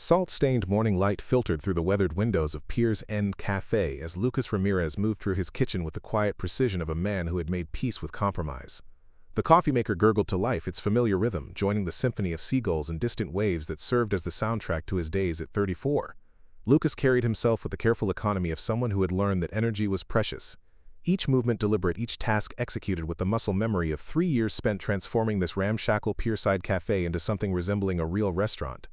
Salt-stained morning light filtered through the weathered windows of Piers End Cafe as Lucas Ramirez moved through his kitchen with the quiet precision of a man who had made peace with compromise. The coffee maker gurgled to life its familiar rhythm, joining the symphony of seagulls and distant waves that served as the soundtrack to his days at 34. Lucas carried himself with the careful economy of someone who had learned that energy was precious. Each movement deliberate, each task executed with the muscle memory of 3 years spent transforming this ramshackle pierside cafe into something resembling a real restaurant.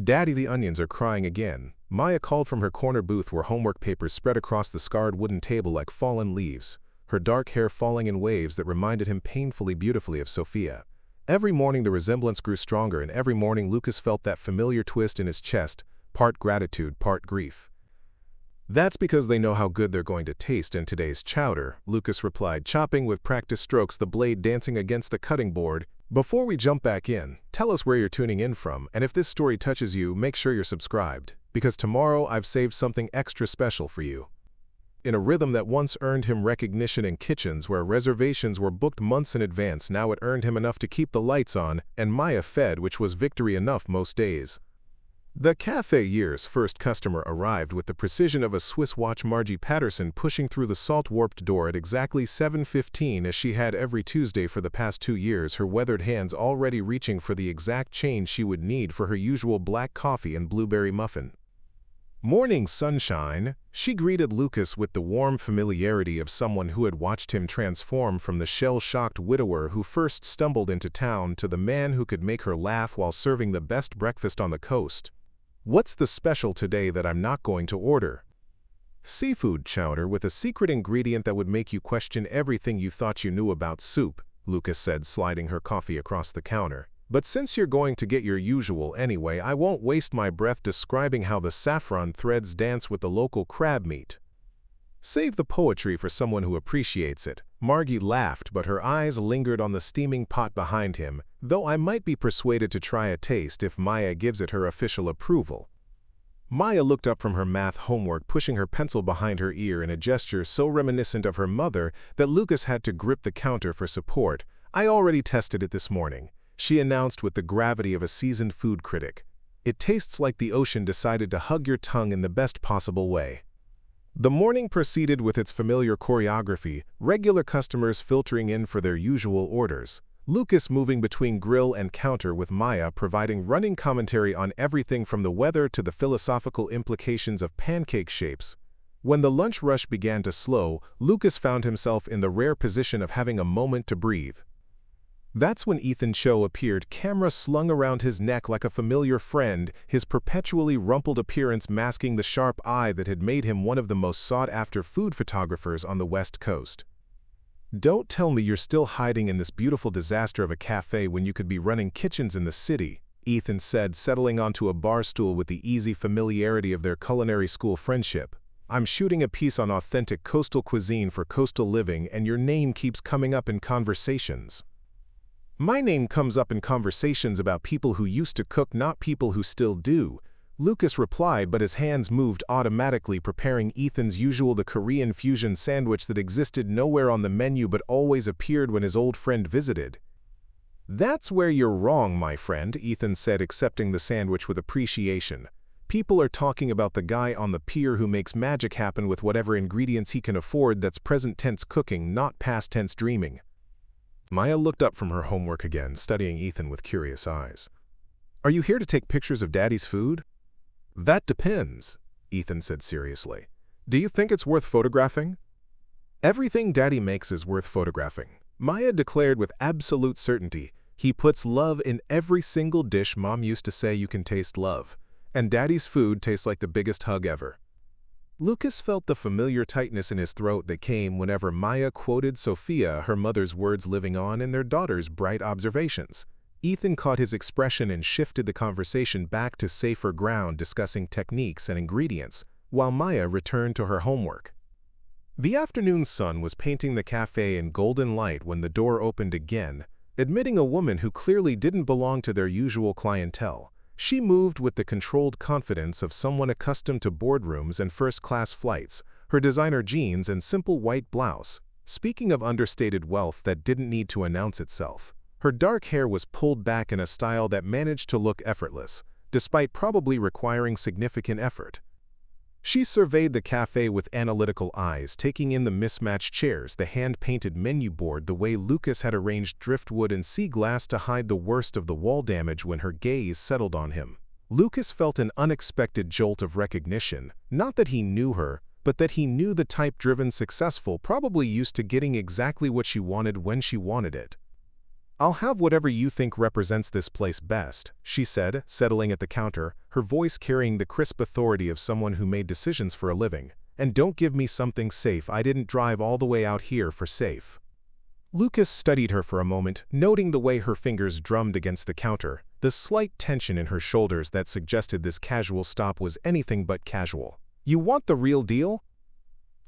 "Daddy, the onions are crying again," Maya called from her corner booth where homework papers spread across the scarred wooden table like fallen leaves, her dark hair falling in waves that reminded him painfully beautifully of Sophia. Every morning the resemblance grew stronger, and every morning Lucas felt that familiar twist in his chest, part gratitude, part grief. "That's because they know how good they're going to taste in today's chowder," Lucas replied, chopping with practiced strokes, the blade dancing against the cutting board. "Before we jump back in, tell us where you're tuning in from, and if this story touches you, make sure you're subscribed, because tomorrow I've saved something extra special for you." In a rhythm that once earned him recognition in kitchens where reservations were booked months in advance, now it earned him enough to keep the lights on and Maya fed, which was victory enough most days. The cafe year's first customer arrived with the precision of a Swiss watch, Margie Patterson pushing through the salt-warped door at exactly 7:15 as she had every Tuesday for the past 2 years, her weathered hands already reaching for the exact change she would need for her usual black coffee and blueberry muffin. "Morning, sunshine," she greeted Lucas with the warm familiarity of someone who had watched him transform from the shell-shocked widower who first stumbled into town to the man who could make her laugh while serving the best breakfast on the coast. "What's the special today that I'm not going to order?" "Seafood chowder with a secret ingredient that would make you question everything you thought you knew about soup," Lucas said, sliding her coffee across the counter. "But since you're going to get your usual anyway, I won't waste my breath describing how the saffron threads dance with the local crab meat." "Save the poetry for someone who appreciates it." Margie laughed, but her eyes lingered on the steaming pot behind him, "though I might be persuaded to try a taste if Maya gives it her official approval." Maya looked up from her math homework, pushing her pencil behind her ear in a gesture so reminiscent of her mother that Lucas had to grip the counter for support. "I already tested it this morning," she announced with the gravity of a seasoned food critic. "It tastes like the ocean decided to hug your tongue in the best possible way." The morning proceeded with its familiar choreography, regular customers filtering in for their usual orders. Lucas moving between grill and counter with Maya providing running commentary on everything from the weather to the philosophical implications of pancake shapes. When the lunch rush began to slow, Lucas found himself in the rare position of having a moment to breathe. That's when Ethan Cho appeared, camera slung around his neck like a familiar friend, his perpetually rumpled appearance masking the sharp eye that had made him one of the most sought-after food photographers on the West Coast. "Don't tell me you're still hiding in this beautiful disaster of a cafe when you could be running kitchens in the city," Ethan said, settling onto a bar stool with the easy familiarity of their culinary school friendship. "I'm shooting a piece on authentic coastal cuisine for Coastal Living, and your name keeps coming up in conversations." "My name comes up in conversations about people who used to cook, not people who still do," Lucas replied, but his hands moved automatically, preparing Ethan's usual the Korean fusion sandwich that existed nowhere on the menu but always appeared when his old friend visited. "That's where you're wrong, my friend," Ethan said, accepting the sandwich with appreciation. "People are talking about the guy on the pier who makes magic happen with whatever ingredients he can afford. That's present-tense cooking, not past-tense dreaming." Maya looked up from her homework again, studying Ethan with curious eyes. "Are you here to take pictures of Daddy's food?" "That depends," Ethan said seriously. "Do you think it's worth photographing?" "Everything Daddy makes is worth photographing," Maya declared with absolute certainty. "He puts love in every single dish. Mom used to say you can taste love. And Daddy's food tastes like the biggest hug ever." Lucas felt the familiar tightness in his throat that came whenever Maya quoted Sophia, her mother's words living on in their daughter's bright observations. Ethan caught his expression and shifted the conversation back to safer ground, discussing techniques and ingredients, while Maya returned to her homework. The afternoon sun was painting the cafe in golden light when the door opened again, admitting a woman who clearly didn't belong to their usual clientele. She moved with the controlled confidence of someone accustomed to boardrooms and first-class flights, her designer jeans and simple white blouse. Speaking of understated wealth that didn't need to announce itself, her dark hair was pulled back in a style that managed to look effortless. despite probably requiring significant effort. She surveyed the cafe with analytical eyes, taking in the mismatched chairs, the hand-painted menu board, the way Lucas had arranged driftwood and sea glass to hide the worst of the wall damage when her gaze settled on him. Lucas felt an unexpected jolt of recognition, not that he knew her, but that he knew the type-driven successful, probably used to getting exactly what she wanted when she wanted it. "I'll have whatever you think represents this place best," she said, settling at the counter, her voice carrying the crisp authority of someone who made decisions for a living. "And don't give me something safe. I didn't drive all the way out here for safe." Lucas studied her for a moment, noting the way her fingers drummed against the counter, the slight tension in her shoulders that suggested this casual stop was anything but casual. "You want the real deal?"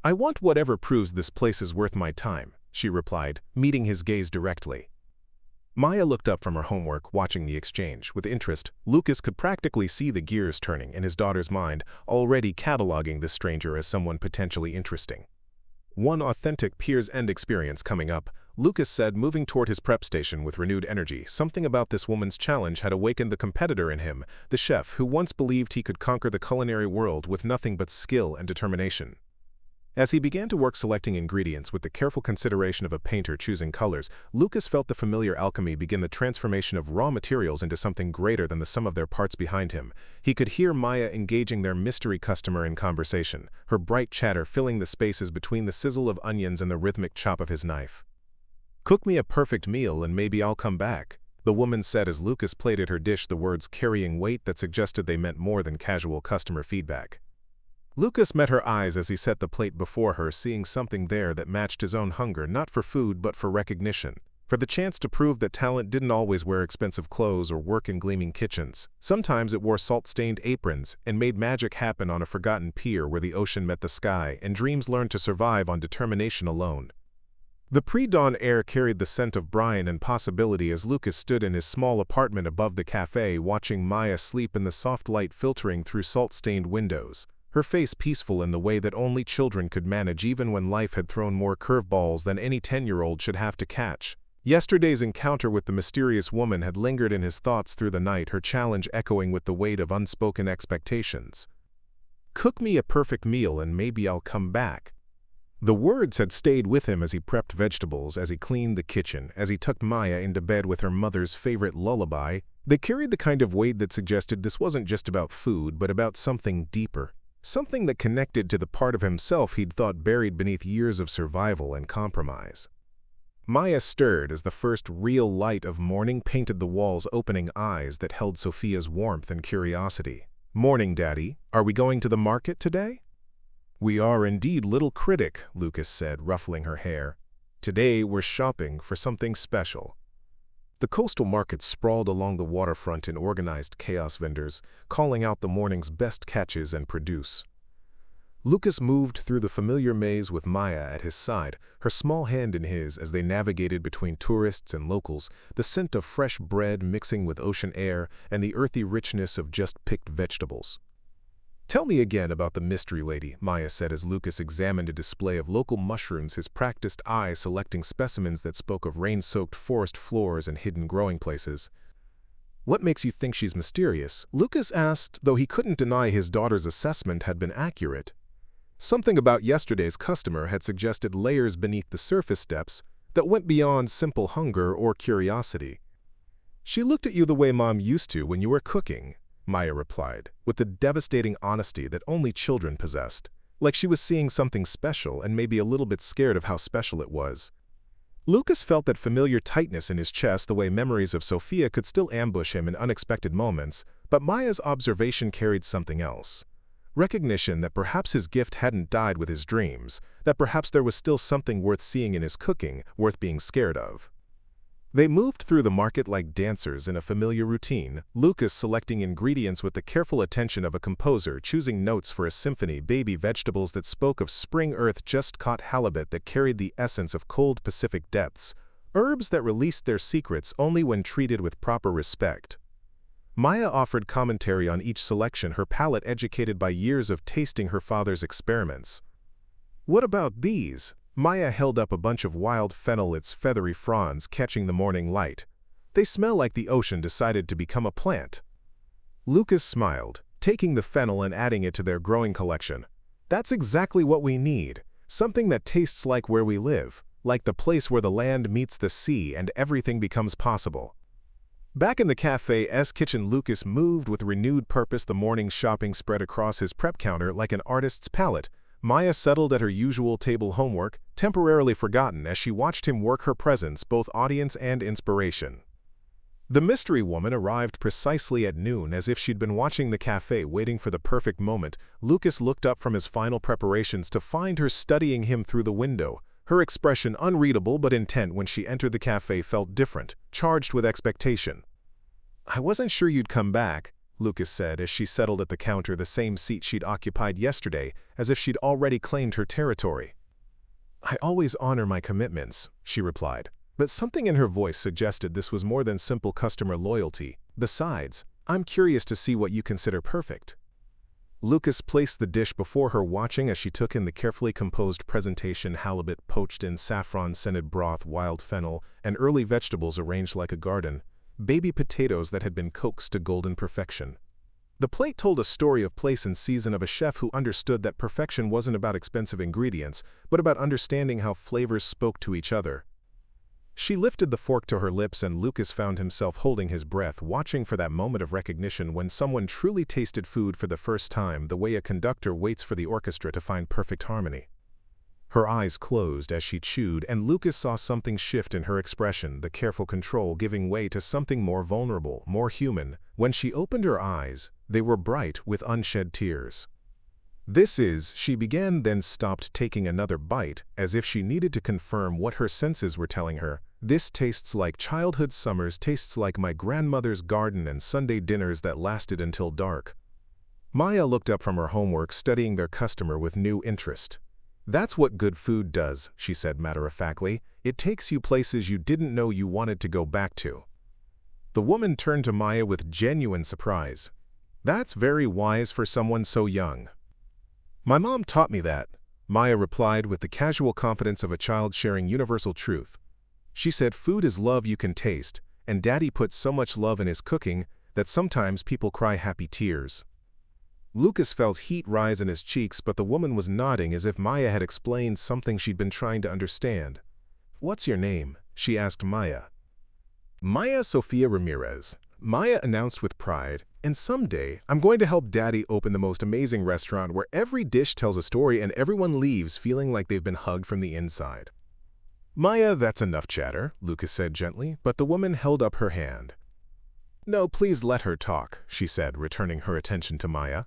"I want whatever proves this place is worth my time," she replied, meeting his gaze directly. Maya looked up from her homework, watching the exchange. With interest, Lucas could practically see the gears turning in his daughter's mind, already cataloging this stranger as someone potentially interesting. "One authentic Piers End experience coming up," Lucas said, moving toward his prep station with renewed energy. Something about this woman's challenge had awakened the competitor in him, the chef who once believed he could conquer the culinary world with nothing but skill and determination. As he began to work selecting ingredients with the careful consideration of a painter choosing colors, Lucas felt the familiar alchemy begin the transformation of raw materials into something greater than the sum of their parts behind him. He could hear Maya engaging their mystery customer in conversation, her bright chatter filling the spaces between the sizzle of onions and the rhythmic chop of his knife. "Cook me a perfect meal and maybe I'll come back," the woman said as Lucas plated her dish, the words carrying weight that suggested they meant more than casual customer feedback. Lucas met her eyes as he set the plate before her, seeing something there that matched his own hunger, not for food but for recognition, for the chance to prove that talent didn't always wear expensive clothes or work in gleaming kitchens. Sometimes it wore salt-stained aprons and made magic happen on a forgotten pier where the ocean met the sky and dreams learned to survive on determination alone. The pre-dawn air carried the scent of brine and possibility as Lucas stood in his small apartment above the cafe, watching Maya sleep in the soft light filtering through salt-stained windows, her face peaceful in the way that only children could manage even when life had thrown more curveballs than any 10-year-old should have to catch. Yesterday's encounter with the mysterious woman had lingered in his thoughts through the night, her challenge echoing with the weight of unspoken expectations. "Cook me a perfect meal and maybe I'll come back." The words had stayed with him as he prepped vegetables, as he cleaned the kitchen, as he tucked Maya into bed with her mother's favorite lullaby. They carried the kind of weight that suggested this wasn't just about food, but about something deeper. Something that connected to the part of himself he'd thought buried beneath years of survival and compromise. Maya stirred as the first real light of morning painted the walls, opening eyes that held Sophia's warmth and curiosity. "Morning, Daddy. Are we going to the market today?" "We are indeed, little critic," Lucas said, ruffling her hair. "Today we're shopping for something special." The coastal market sprawled along the waterfront in organized chaos, vendors calling out the morning's best catches and produce. Lucas moved through the familiar maze with Maya at his side, her small hand in his as they navigated between tourists and locals, the scent of fresh bread mixing with ocean air and the earthy richness of just-picked vegetables. "Tell me again about the mystery lady," Maya said as Lucas examined a display of local mushrooms, his practiced eye selecting specimens that spoke of rain-soaked forest floors and hidden growing places. "What makes you think she's mysterious?" Lucas asked, though he couldn't deny his daughter's assessment had been accurate. Something about yesterday's customer had suggested layers beneath the surface depths that went beyond simple hunger or curiosity. "She looked at you the way Mom used to when you were cooking," Maya replied, with the devastating honesty that only children possessed, like she was seeing something special and maybe a little bit scared of how special it was. Lucas felt that familiar tightness in his chest, the way memories of Sophia could still ambush him in unexpected moments, but Maya's observation carried something else. Recognition that perhaps his gift hadn't died with his dreams, that perhaps there was still something worth seeing in his cooking, worth being scared of. They moved through the market like dancers in a familiar routine, Lucas selecting ingredients with the careful attention of a composer, choosing notes for a symphony, baby vegetables that spoke of spring earth, just-caught halibut that carried the essence of cold Pacific depths, herbs that released their secrets only when treated with proper respect. Maya offered commentary on each selection, her palate educated by years of tasting her father's experiments. "What about these?" Maya held up a bunch of wild fennel, its feathery fronds catching the morning light. "They smell like the ocean decided to become a plant." Lucas smiled, taking the fennel and adding it to their growing collection. That's exactly what we need. Something that tastes like where we live, like the place where the land meets the sea and everything becomes possible. Back in the cafe's kitchen, Lucas moved with renewed purpose. The morning's shopping spread across his prep counter like an artist's palette. Maya settled at her usual table, homework temporarily forgotten as she watched him work, her presence both audience and inspiration. The mystery woman arrived precisely at noon, as if she'd been watching the cafe waiting for the perfect moment. Lucas looked up from his final preparations to find her studying him through the window. Her expression, unreadable but intent when she entered the cafe, felt different, charged with expectation. "I wasn't sure you'd come back," Lucas said as she settled at the counter, the same seat she'd occupied yesterday, as if she'd already claimed her territory. "I always honor my commitments," she replied, but something in her voice suggested this was more than simple customer loyalty. "Besides, I'm curious to see what you consider perfect." Lucas placed the dish before her, watching as she took in the carefully composed presentation: halibut poached in saffron-scented broth, wild fennel, and early vegetables arranged like a garden, baby potatoes that had been coaxed to golden perfection. The plate told a story of place and season, of a chef who understood that perfection wasn't about expensive ingredients, but about understanding how flavors spoke to each other. She lifted the fork to her lips, and Lucas found himself holding his breath, watching for that moment of recognition when someone truly tasted food for the first time, the way a conductor waits for the orchestra to find perfect harmony. Her eyes closed as she chewed, and Lucas saw something shift in her expression, the careful control giving way to something more vulnerable, more human. When she opened her eyes, they were bright with unshed tears. She began, then stopped, taking another bite, as if she needed to confirm what her senses were telling her. "This tastes like childhood summers, tastes like my grandmother's garden and Sunday dinners that lasted until dark." Maya looked up from her homework, studying their customer with new interest. "That's what good food does," she said matter-of-factly. "It takes you places you didn't know you wanted to go back to." The woman turned to Maya with genuine surprise. "That's very wise for someone so young." "My mom taught me that," Maya replied with the casual confidence of a child sharing universal truth. "She said food is love you can taste, and Daddy puts so much love in his cooking that sometimes people cry happy tears." Lucas felt heat rise in his cheeks, but the woman was nodding as if Maya had explained something she'd been trying to understand. "What's your name?" she asked Maya. "Maya Sofia Ramirez," Maya announced with pride, "and someday I'm going to help Daddy open the most amazing restaurant where every dish tells a story and everyone leaves feeling like they've been hugged from the inside." "Maya, that's enough chatter," Lucas said gently, but the woman held up her hand. "No, please let her talk," she said, returning her attention to Maya.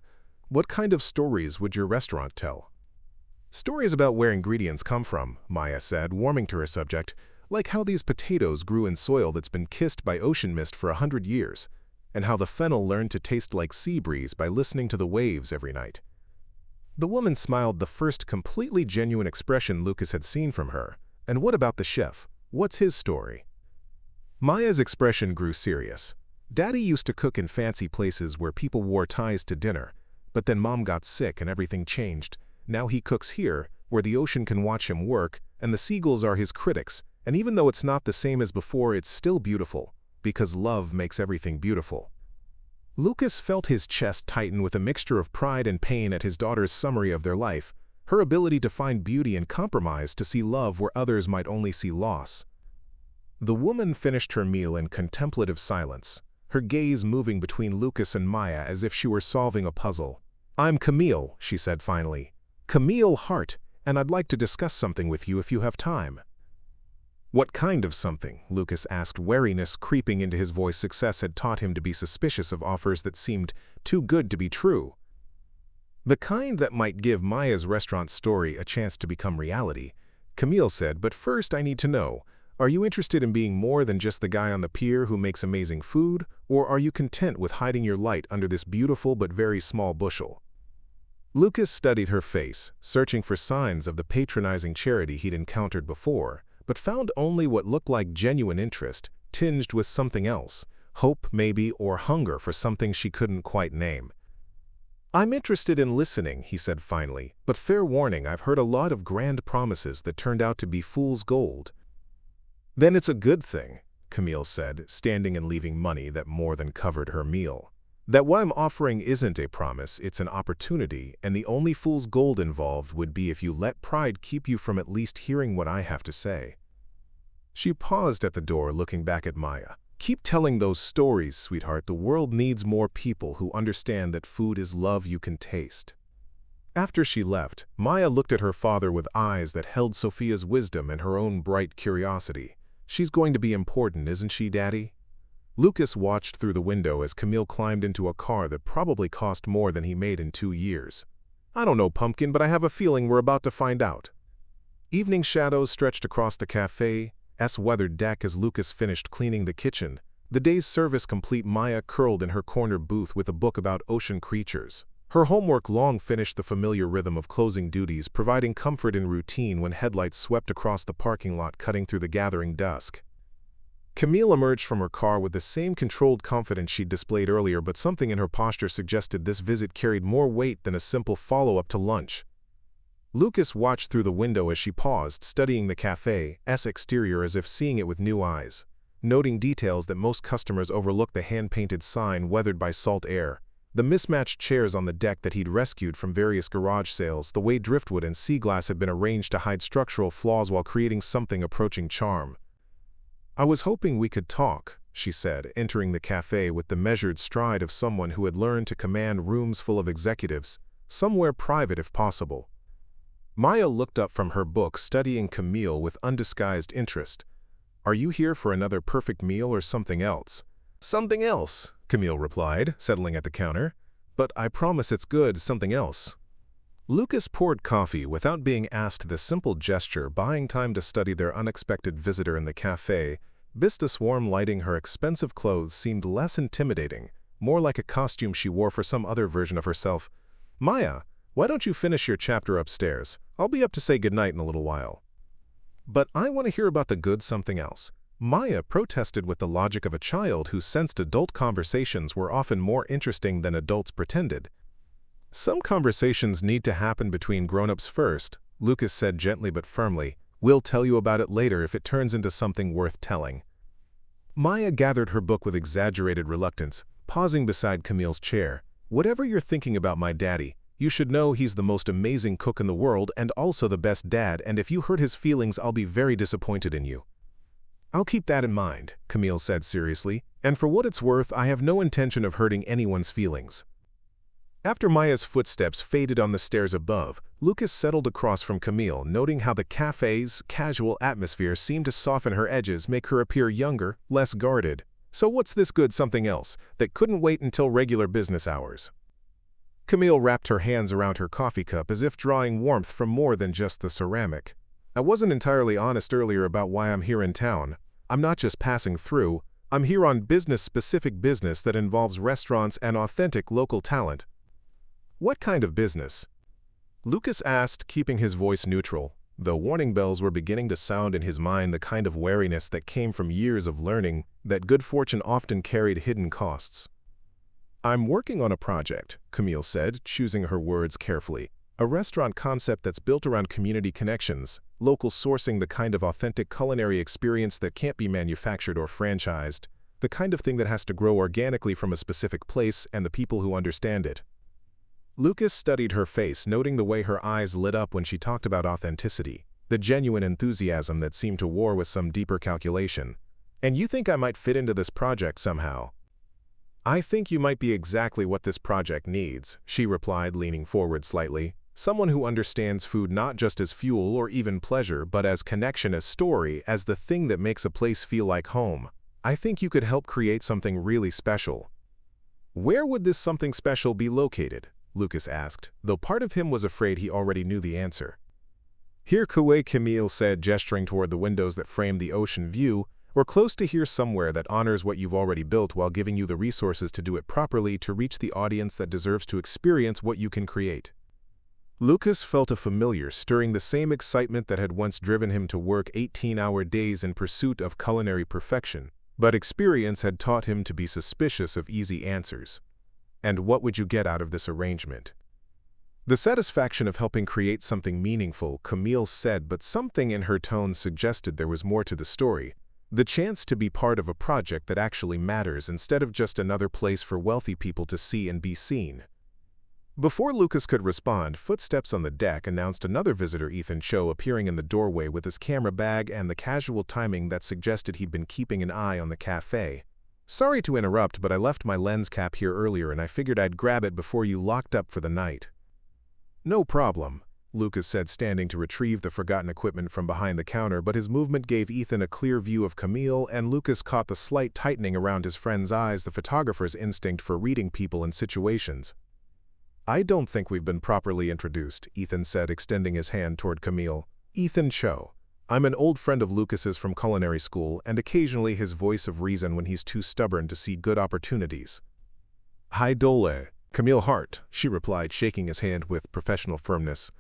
"What kind of stories would your restaurant tell?" "Stories about where ingredients come from," Maya said, warming to her subject, "like how these potatoes grew in soil that's been kissed by ocean mist for 100 years, and how the fennel learned to taste like sea breeze by listening to the waves every night." The woman smiled, the first completely genuine expression Lucas had seen from her. "And what about the chef? What's his story?" Maya's expression grew serious. "Daddy used to cook in fancy places where people wore ties to dinner, but then Mom got sick and everything changed. Now he cooks here, where the ocean can watch him work, and the seagulls are his critics, and even though it's not the same as before, it's still beautiful, because love makes everything beautiful." Lucas felt his chest tighten with a mixture of pride and pain at his daughter's summary of their life, her ability to find beauty in compromise, to see love where others might only see loss. The woman finished her meal in contemplative silence, her gaze moving between Lucas and Maya as if she were solving a puzzle. "I'm Camille," she said finally. "Camille Hart, and I'd like to discuss something with you if you have time." "What kind of something?" Lucas asked, wariness creeping into his voice. Success had taught him to be suspicious of offers that seemed too good to be true. "The kind that might give Maya's restaurant story a chance to become reality," Camille said, "but first I need to know, are you interested in being more than just the guy on the pier who makes amazing food, or are you content with hiding your light under this beautiful but very small bushel?" Lucas studied her face, searching for signs of the patronizing charity he'd encountered before, but found only what looked like genuine interest, tinged with something else, hope maybe, or hunger for something she couldn't quite name. "I'm interested in listening," he said finally, "but fair warning, I've heard a lot of grand promises that turned out to be fool's gold." "Then it's a good thing," Camille said, standing and leaving money that more than covered her meal. That what I'm offering isn't a promise, it's an opportunity, and the only fool's gold involved would be if you let pride keep you from at least hearing what I have to say. She paused at the door, looking back at Maya. Keep telling those stories, sweetheart. The world needs more people who understand that food is love you can taste. After she left, Maya looked at her father with eyes that held Sophia's wisdom and her own bright curiosity. She's going to be important, isn't she, Daddy? Lucas watched through the window as Camille climbed into a car that probably cost more than he made in 2 years. I don't know, Pumpkin, but I have a feeling we're about to find out. Evening shadows stretched across the cafe's weathered deck as Lucas finished cleaning the kitchen. The day's service complete, Maya curled in her corner booth with a book about ocean creatures. Her homework long finished, the familiar rhythm of closing duties, providing comfort in routine when headlights swept across the parking lot, cutting through the gathering dusk. Camille emerged from her car with the same controlled confidence she'd displayed earlier, but something in her posture suggested this visit carried more weight than a simple follow-up to lunch. Lucas watched through the window as she paused, studying the cafe's exterior as if seeing it with new eyes, noting details that most customers overlooked: the hand-painted sign weathered by salt air, the mismatched chairs on the deck that he'd rescued from various garage sales, the way driftwood and sea glass had been arranged to hide structural flaws while creating something approaching charm. I was hoping we could talk, she said, entering the cafe with the measured stride of someone who had learned to command rooms full of executives, somewhere private if possible. Maya looked up from her book, studying Camille with undisguised interest. Are you here for another perfect meal or something else? Something else, Camille replied, settling at the counter. But I promise it's good, something else. Lucas poured coffee without being asked, the simple gesture buying time to study their unexpected visitor in the cafe. Vista Swarm lighting her expensive clothes seemed less intimidating, more like a costume she wore for some other version of herself. Maya, why don't you finish your chapter upstairs? I'll be up to say goodnight in a little while. But I want to hear about the good something else. Maya protested with the logic of a child who sensed adult conversations were often more interesting than adults pretended. Some conversations need to happen between grown-ups first, Lucas said gently but firmly. We'll tell you about it later if it turns into something worth telling. Maya gathered her book with exaggerated reluctance, pausing beside Camille's chair. Whatever you're thinking about my daddy, you should know he's the most amazing cook in the world and also the best dad, and if you hurt his feelings, I'll be very disappointed in you. I'll keep that in mind, Camille said seriously, and for what it's worth, I have no intention of hurting anyone's feelings. After Maya's footsteps faded on the stairs above, Lucas settled across from Camille, noting how the cafe's casual atmosphere seemed to soften her edges, make her appear younger, less guarded. So what's this good something else that couldn't wait until regular business hours? Camille wrapped her hands around her coffee cup as if drawing warmth from more than just the ceramic. I wasn't entirely honest earlier about why I'm here in town. I'm not just passing through. I'm here on business-specific business that involves restaurants and authentic local talent. What kind of business? Lucas asked, keeping his voice neutral, though warning bells were beginning to sound in his mind, the kind of wariness that came from years of learning that good fortune often carried hidden costs. I'm working on a project, Camille said, choosing her words carefully. A restaurant concept that's built around community connections, local sourcing, the kind of authentic culinary experience that can't be manufactured or franchised, the kind of thing that has to grow organically from a specific place and the people who understand it. Lucas studied her face, noting the way her eyes lit up when she talked about authenticity, the genuine enthusiasm that seemed to war with some deeper calculation. And you think I might fit into this project somehow? I think you might be exactly what this project needs, she replied, leaning forward slightly. Someone who understands food not just as fuel or even pleasure, but as connection, as story, as the thing that makes a place feel like home. I think you could help create something really special. Where would this something special be located? Lucas asked, though part of him was afraid he already knew the answer. Here, Camille said, gesturing toward the windows that framed the ocean view. We're close to here, somewhere that honors what you've already built while giving you the resources to do it properly, to reach the audience that deserves to experience what you can create. Lucas felt a familiar stirring, the same excitement that had once driven him to work 18-hour days in pursuit of culinary perfection, but experience had taught him to be suspicious of easy answers. And what would you get out of this arrangement? The satisfaction of helping create something meaningful, Camille said, but something in her tone suggested there was more to the story. The chance to be part of a project that actually matters instead of just another place for wealthy people to see and be seen. Before Lucas could respond, footsteps on the deck announced another visitor, Ethan Cho, appearing in the doorway with his camera bag and the casual timing that suggested he'd been keeping an eye on the cafe. "Sorry to interrupt, but I left my lens cap here earlier and I figured I'd grab it before you locked up for the night." "No problem," Lucas said, standing to retrieve the forgotten equipment from behind the counter, but his movement gave Ethan a clear view of Camille, and Lucas caught the slight tightening around his friend's eyes, the photographer's instinct for reading people and situations. "I don't think we've been properly introduced," Ethan said, extending his hand toward Camille. "Ethan Cho. I'm an old friend of Lucas's from culinary school, and occasionally his voice of reason when he's too stubborn to see good opportunities." "Hi Dole, Camille Hart," she replied, shaking his hand with professional firmness.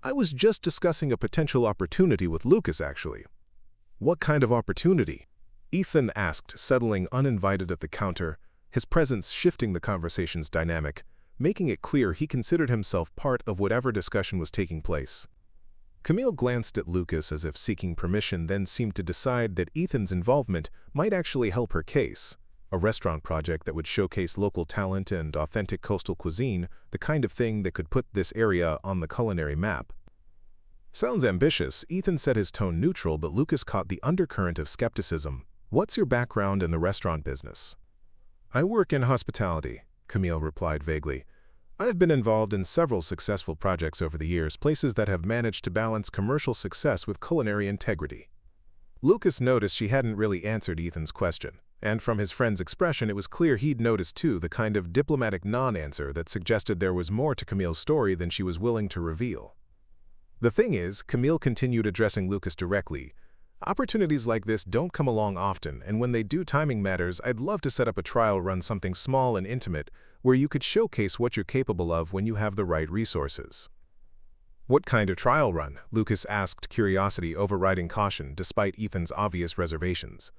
"I was just discussing a potential opportunity with Lucas, actually." "What kind of opportunity?" Ethan asked, settling uninvited at the counter, his presence shifting the conversation's dynamic, making it clear he considered himself part of whatever discussion was taking place. Camille glanced at Lucas as if seeking permission, then seemed to decide that Ethan's involvement might actually help her case. A restaurant project that would showcase local talent and authentic coastal cuisine, the kind of thing that could put this area on the culinary map. "Sounds ambitious," Ethan said, his tone neutral, but Lucas caught the undercurrent of skepticism. "What's your background in the restaurant business?" "I work in hospitality," Camille replied vaguely. "I've been involved in several successful projects over the years, places that have managed to balance commercial success with culinary integrity." Lucas noticed she hadn't really answered Ethan's question, and from his friend's expression it was clear he'd noticed too, the kind of diplomatic non-answer that suggested there was more to Camille's story than she was willing to reveal. "The thing is," Camille continued, addressing Lucas directly, "opportunities like this don't come along often, and when they do, timing matters. I'd love to set up a trial run, something small and intimate, where you could showcase what you're capable of when you have the right resources." "What kind of trial run?" Lucas asked, curiosity overriding caution, despite Ethan's obvious reservations.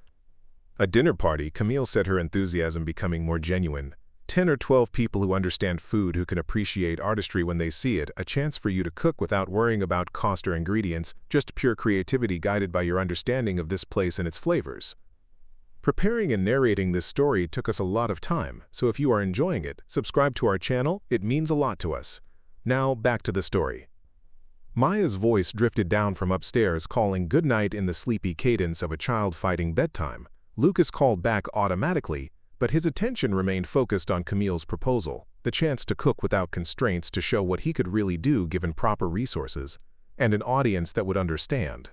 "A dinner party," Camille said, her enthusiasm becoming more genuine. 10 or 12 people who understand food, who can appreciate artistry when they see it, a chance for you to cook without worrying about cost or ingredients, just pure creativity guided by your understanding of this place and its flavors. Preparing and narrating this story took us a lot of time, so if you are enjoying it, subscribe to our channel, it means a lot to us. Now, back to the story. Maya's voice drifted down from upstairs, calling good night in the sleepy cadence of a child fighting bedtime. Lucas called back automatically, but his attention remained focused on Camille's proposal, the chance to cook without constraints, to show what he could really do given proper resources, and an audience that would understand.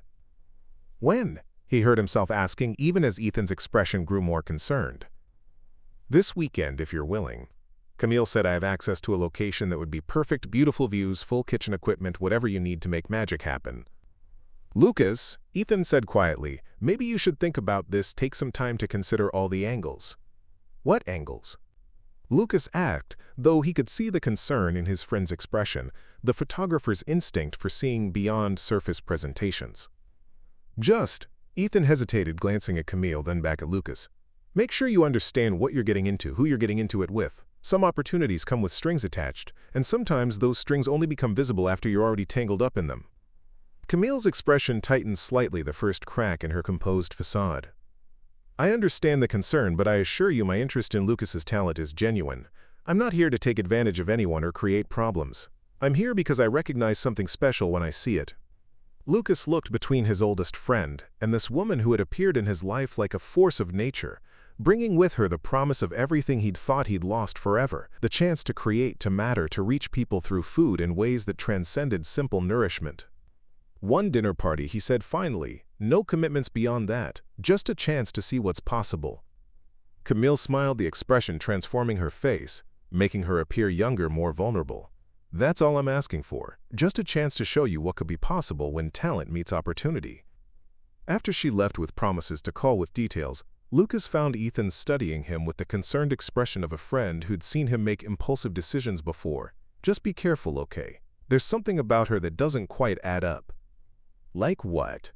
"When?" he heard himself asking, even as Ethan's expression grew more concerned. "This weekend, if you're willing." Camille said, "I have access to a location that would be perfect, beautiful views, full kitchen equipment, whatever you need to make magic happen." "Lucas," Ethan said quietly, "maybe you should think about this, take some time to consider all the angles." "What angles?" Lucas asked, though he could see the concern in his friend's expression, the photographer's instinct for seeing beyond surface presentations. Ethan hesitated, glancing at Camille, then back at Lucas. "Make sure you understand what you're getting into, who you're getting into it with. Some opportunities come with strings attached, and sometimes those strings only become visible after you're already tangled up in them." Camille's expression tightened slightly, the first crack in her composed facade. "I understand the concern, but I assure you my interest in Lucas's talent is genuine. I'm not here to take advantage of anyone or create problems. I'm here because I recognize something special when I see it." Lucas looked between his oldest friend and this woman who had appeared in his life like a force of nature, bringing with her the promise of everything he'd thought he'd lost forever, the chance to create, to matter, to reach people through food in ways that transcended simple nourishment. "One dinner party," he said finally, "no commitments beyond that, just a chance to see what's possible." Camille smiled, the expression transforming her face, making her appear younger, more vulnerable. "That's all I'm asking for, just a chance to show you what could be possible when talent meets opportunity." After she left with promises to call with details, Lucas found Ethan studying him with the concerned expression of a friend who'd seen him make impulsive decisions before. "Just be careful, okay? There's something about her that doesn't quite add up." "Like what?"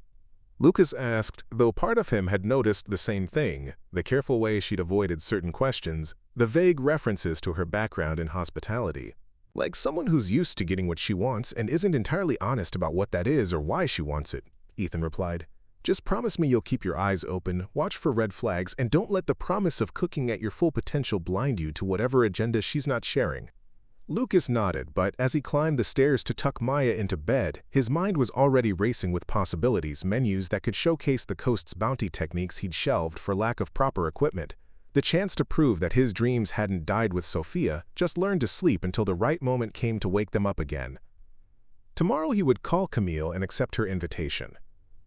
Lucas asked, though part of him had noticed the same thing, the careful way she'd avoided certain questions, the vague references to her background in hospitality. "Like someone who's used to getting what she wants and isn't entirely honest about what that is or why she wants it," Ethan replied. Just promise me you'll keep your eyes open, watch for red flags, and don't let the promise of cooking at your full potential blind you to whatever agenda she's not sharing." Lucas nodded, but as he climbed the stairs to tuck Maya into bed, his mind was already racing with possibilities, menus that could showcase the coast's bounty techniques he'd shelved for lack of proper equipment. The chance to prove that his dreams hadn't died with Sophia, just learned to sleep until the right moment came to wake them up again. Tomorrow he would call Camille and accept her invitation.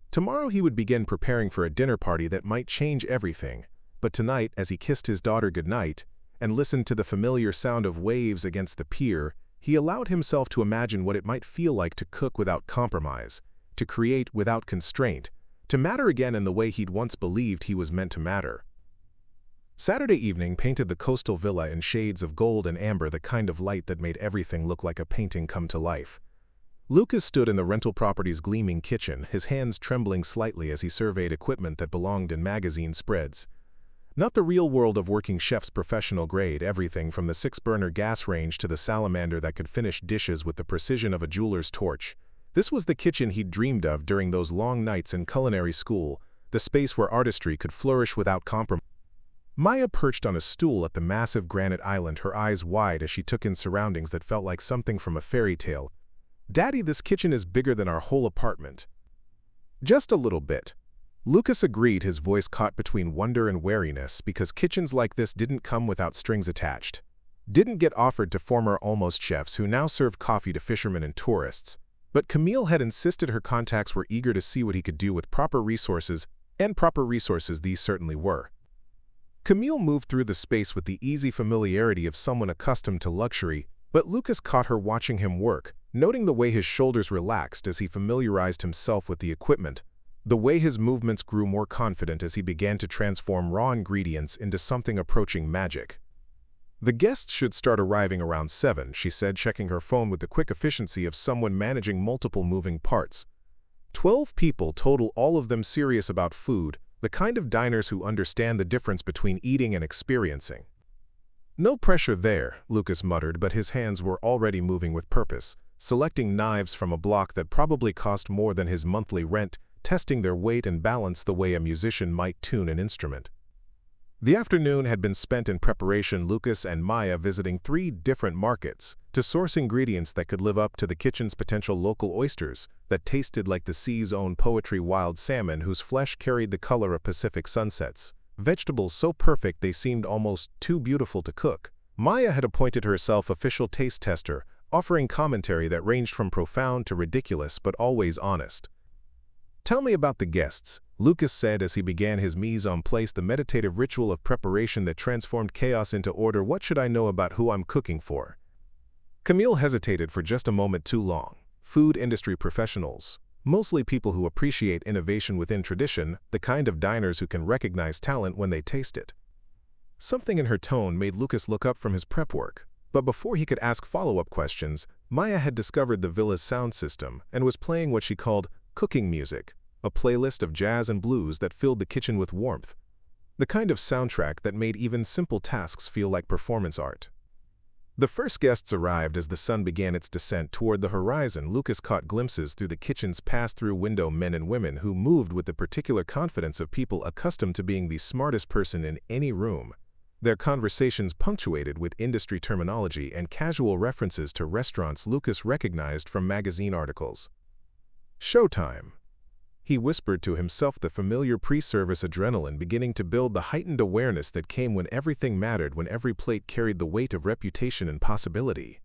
Tomorrow he would begin preparing for a dinner party that might change everything. But tonight, as he kissed his daughter goodnight and listened to the familiar sound of waves against the pier, he allowed himself to imagine what it might feel like to cook without compromise, to create without constraint, to matter again in the way he'd once believed he was meant to matter. Saturday evening painted the coastal villa in shades of gold and amber, the kind of light that made everything look like a painting come to life. Lucas stood in the rental property's gleaming kitchen, his hands trembling slightly as he surveyed equipment that belonged in magazine spreads. Not the real world of working chefs, professional grade, everything from the 6-burner gas range to the salamander that could finish dishes with the precision of a jeweler's torch. This was the kitchen he'd dreamed of during those long nights in culinary school, the space where artistry could flourish without compromise. Maya perched on a stool at the massive granite island, her eyes wide as she took in surroundings that felt like something from a fairy tale. "Daddy, this kitchen is bigger than our whole apartment." "Just a little bit." Lucas agreed, his voice caught between wonder and wariness, because kitchens like this didn't come without strings attached. Didn't get offered to former almost chefs who now served coffee to fishermen and tourists. But Camille had insisted her contacts were eager to see what he could do with proper resources, and proper resources these certainly were. Camille moved through the space with the easy familiarity of someone accustomed to luxury, but Lucas caught her watching him work, noting the way his shoulders relaxed as he familiarized himself with the equipment, the way his movements grew more confident as he began to transform raw ingredients into something approaching magic. "The guests should start arriving around 7, she said, checking her phone with the quick efficiency of someone managing multiple moving parts. 12 people total, all of them serious about food, the kind of diners who understand the difference between eating and experiencing." "No pressure there," Lucas muttered, but his hands were already moving with purpose, selecting knives from a block that probably cost more than his monthly rent, testing their weight and balance the way a musician might tune an instrument. The afternoon had been spent in preparation, Lucas and Maya visiting 3 different markets to source ingredients that could live up to the kitchen's potential: local oysters that tasted like the sea's own poetry, wild salmon whose flesh carried the color of Pacific sunsets, vegetables so perfect they seemed almost too beautiful to cook. Maya had appointed herself official taste tester, offering commentary that ranged from profound to ridiculous but always honest. "Tell me about the guests," Lucas said as he began his mise en place, the meditative ritual of preparation that transformed chaos into order. "What should I know about who I'm cooking for?" Camille hesitated for just a moment too long. Food industry professionals, mostly people who appreciate innovation within tradition, the kind of diners who can recognize talent when they taste it. Something in her tone made Lucas look up from his prep work. But before he could ask follow-up questions, Maya had discovered the villa's sound system and was playing what she called cooking music, a playlist of jazz and blues that filled the kitchen with warmth. The kind of soundtrack that made even simple tasks feel like performance art. The first guests arrived as the sun began its descent toward the horizon. Lucas caught glimpses through the kitchen's pass-through window, men and women who moved with the particular confidence of people accustomed to being the smartest person in any room. Their conversations punctuated with industry terminology and casual references to restaurants Lucas recognized from magazine articles. "Showtime," he whispered to himself, the familiar pre-service adrenaline beginning to build, the heightened awareness that came when everything mattered, when every plate carried the weight of reputation and possibility.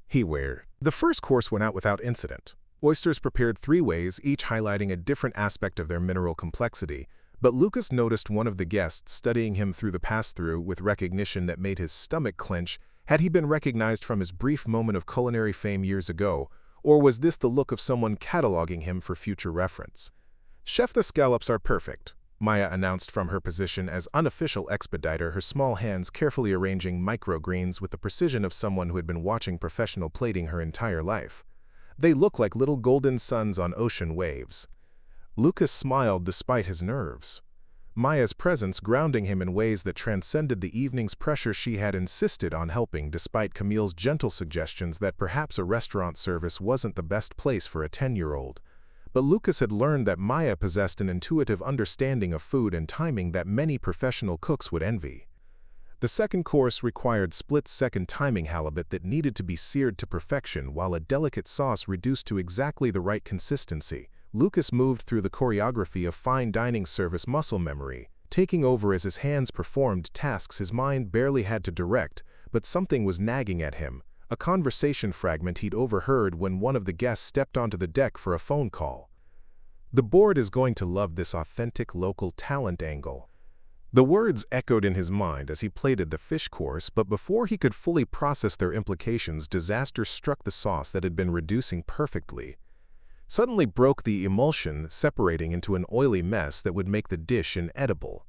The first course went out without incident. Oysters prepared 3 ways, each highlighting a different aspect of their mineral complexity, but Lucas noticed one of the guests studying him through the pass-through with recognition that made his stomach clench. Had he been recognized from his brief moment of culinary fame years ago, or was this the look of someone cataloging him for future reference? "Chef, the scallops are perfect," Maya announced from her position as unofficial expediter, her small hands carefully arranging microgreens with the precision of someone who had been watching professional plating her entire life. "They look like little golden suns on ocean waves." Lucas smiled despite his nerves. Maya's presence grounding him in ways that transcended the evening's pressure. She had insisted on helping despite Camille's gentle suggestions that perhaps a restaurant service wasn't the best place for a 10-year-old. but Lucas had learned that Maya possessed an intuitive understanding of food and timing that many professional cooks would envy. The second course required split-second timing halibut that needed to be seared to perfection while a delicate sauce reduced to exactly the right consistency. Lucas moved through the choreography of fine dining service muscle memory, taking over as his hands performed tasks his mind barely had to direct, but something was nagging at him, a conversation fragment he'd overheard when one of the guests stepped onto the deck for a phone call. "The board is going to love this authentic local talent angle." The words echoed in his mind as he plated the fish course, but before he could fully process their implications, disaster struck the sauce that had been reducing perfectly. Suddenly broke the emulsion, separating into an oily mess that would make the dish inedible.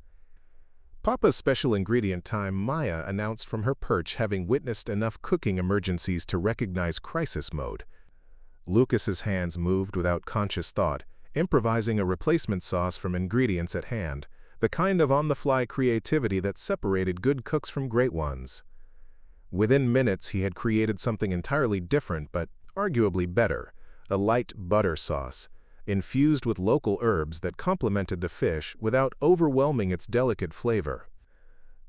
"Papa's special ingredient time," Maya announced from her perch, having witnessed enough cooking emergencies to recognize crisis mode. Lucas's hands moved without conscious thought, improvising a replacement sauce from ingredients at hand, the kind of on-the-fly creativity that separated good cooks from great ones. Within minutes, he had created something entirely different but arguably better, a light butter sauce, infused with local herbs that complemented the fish without overwhelming its delicate flavor.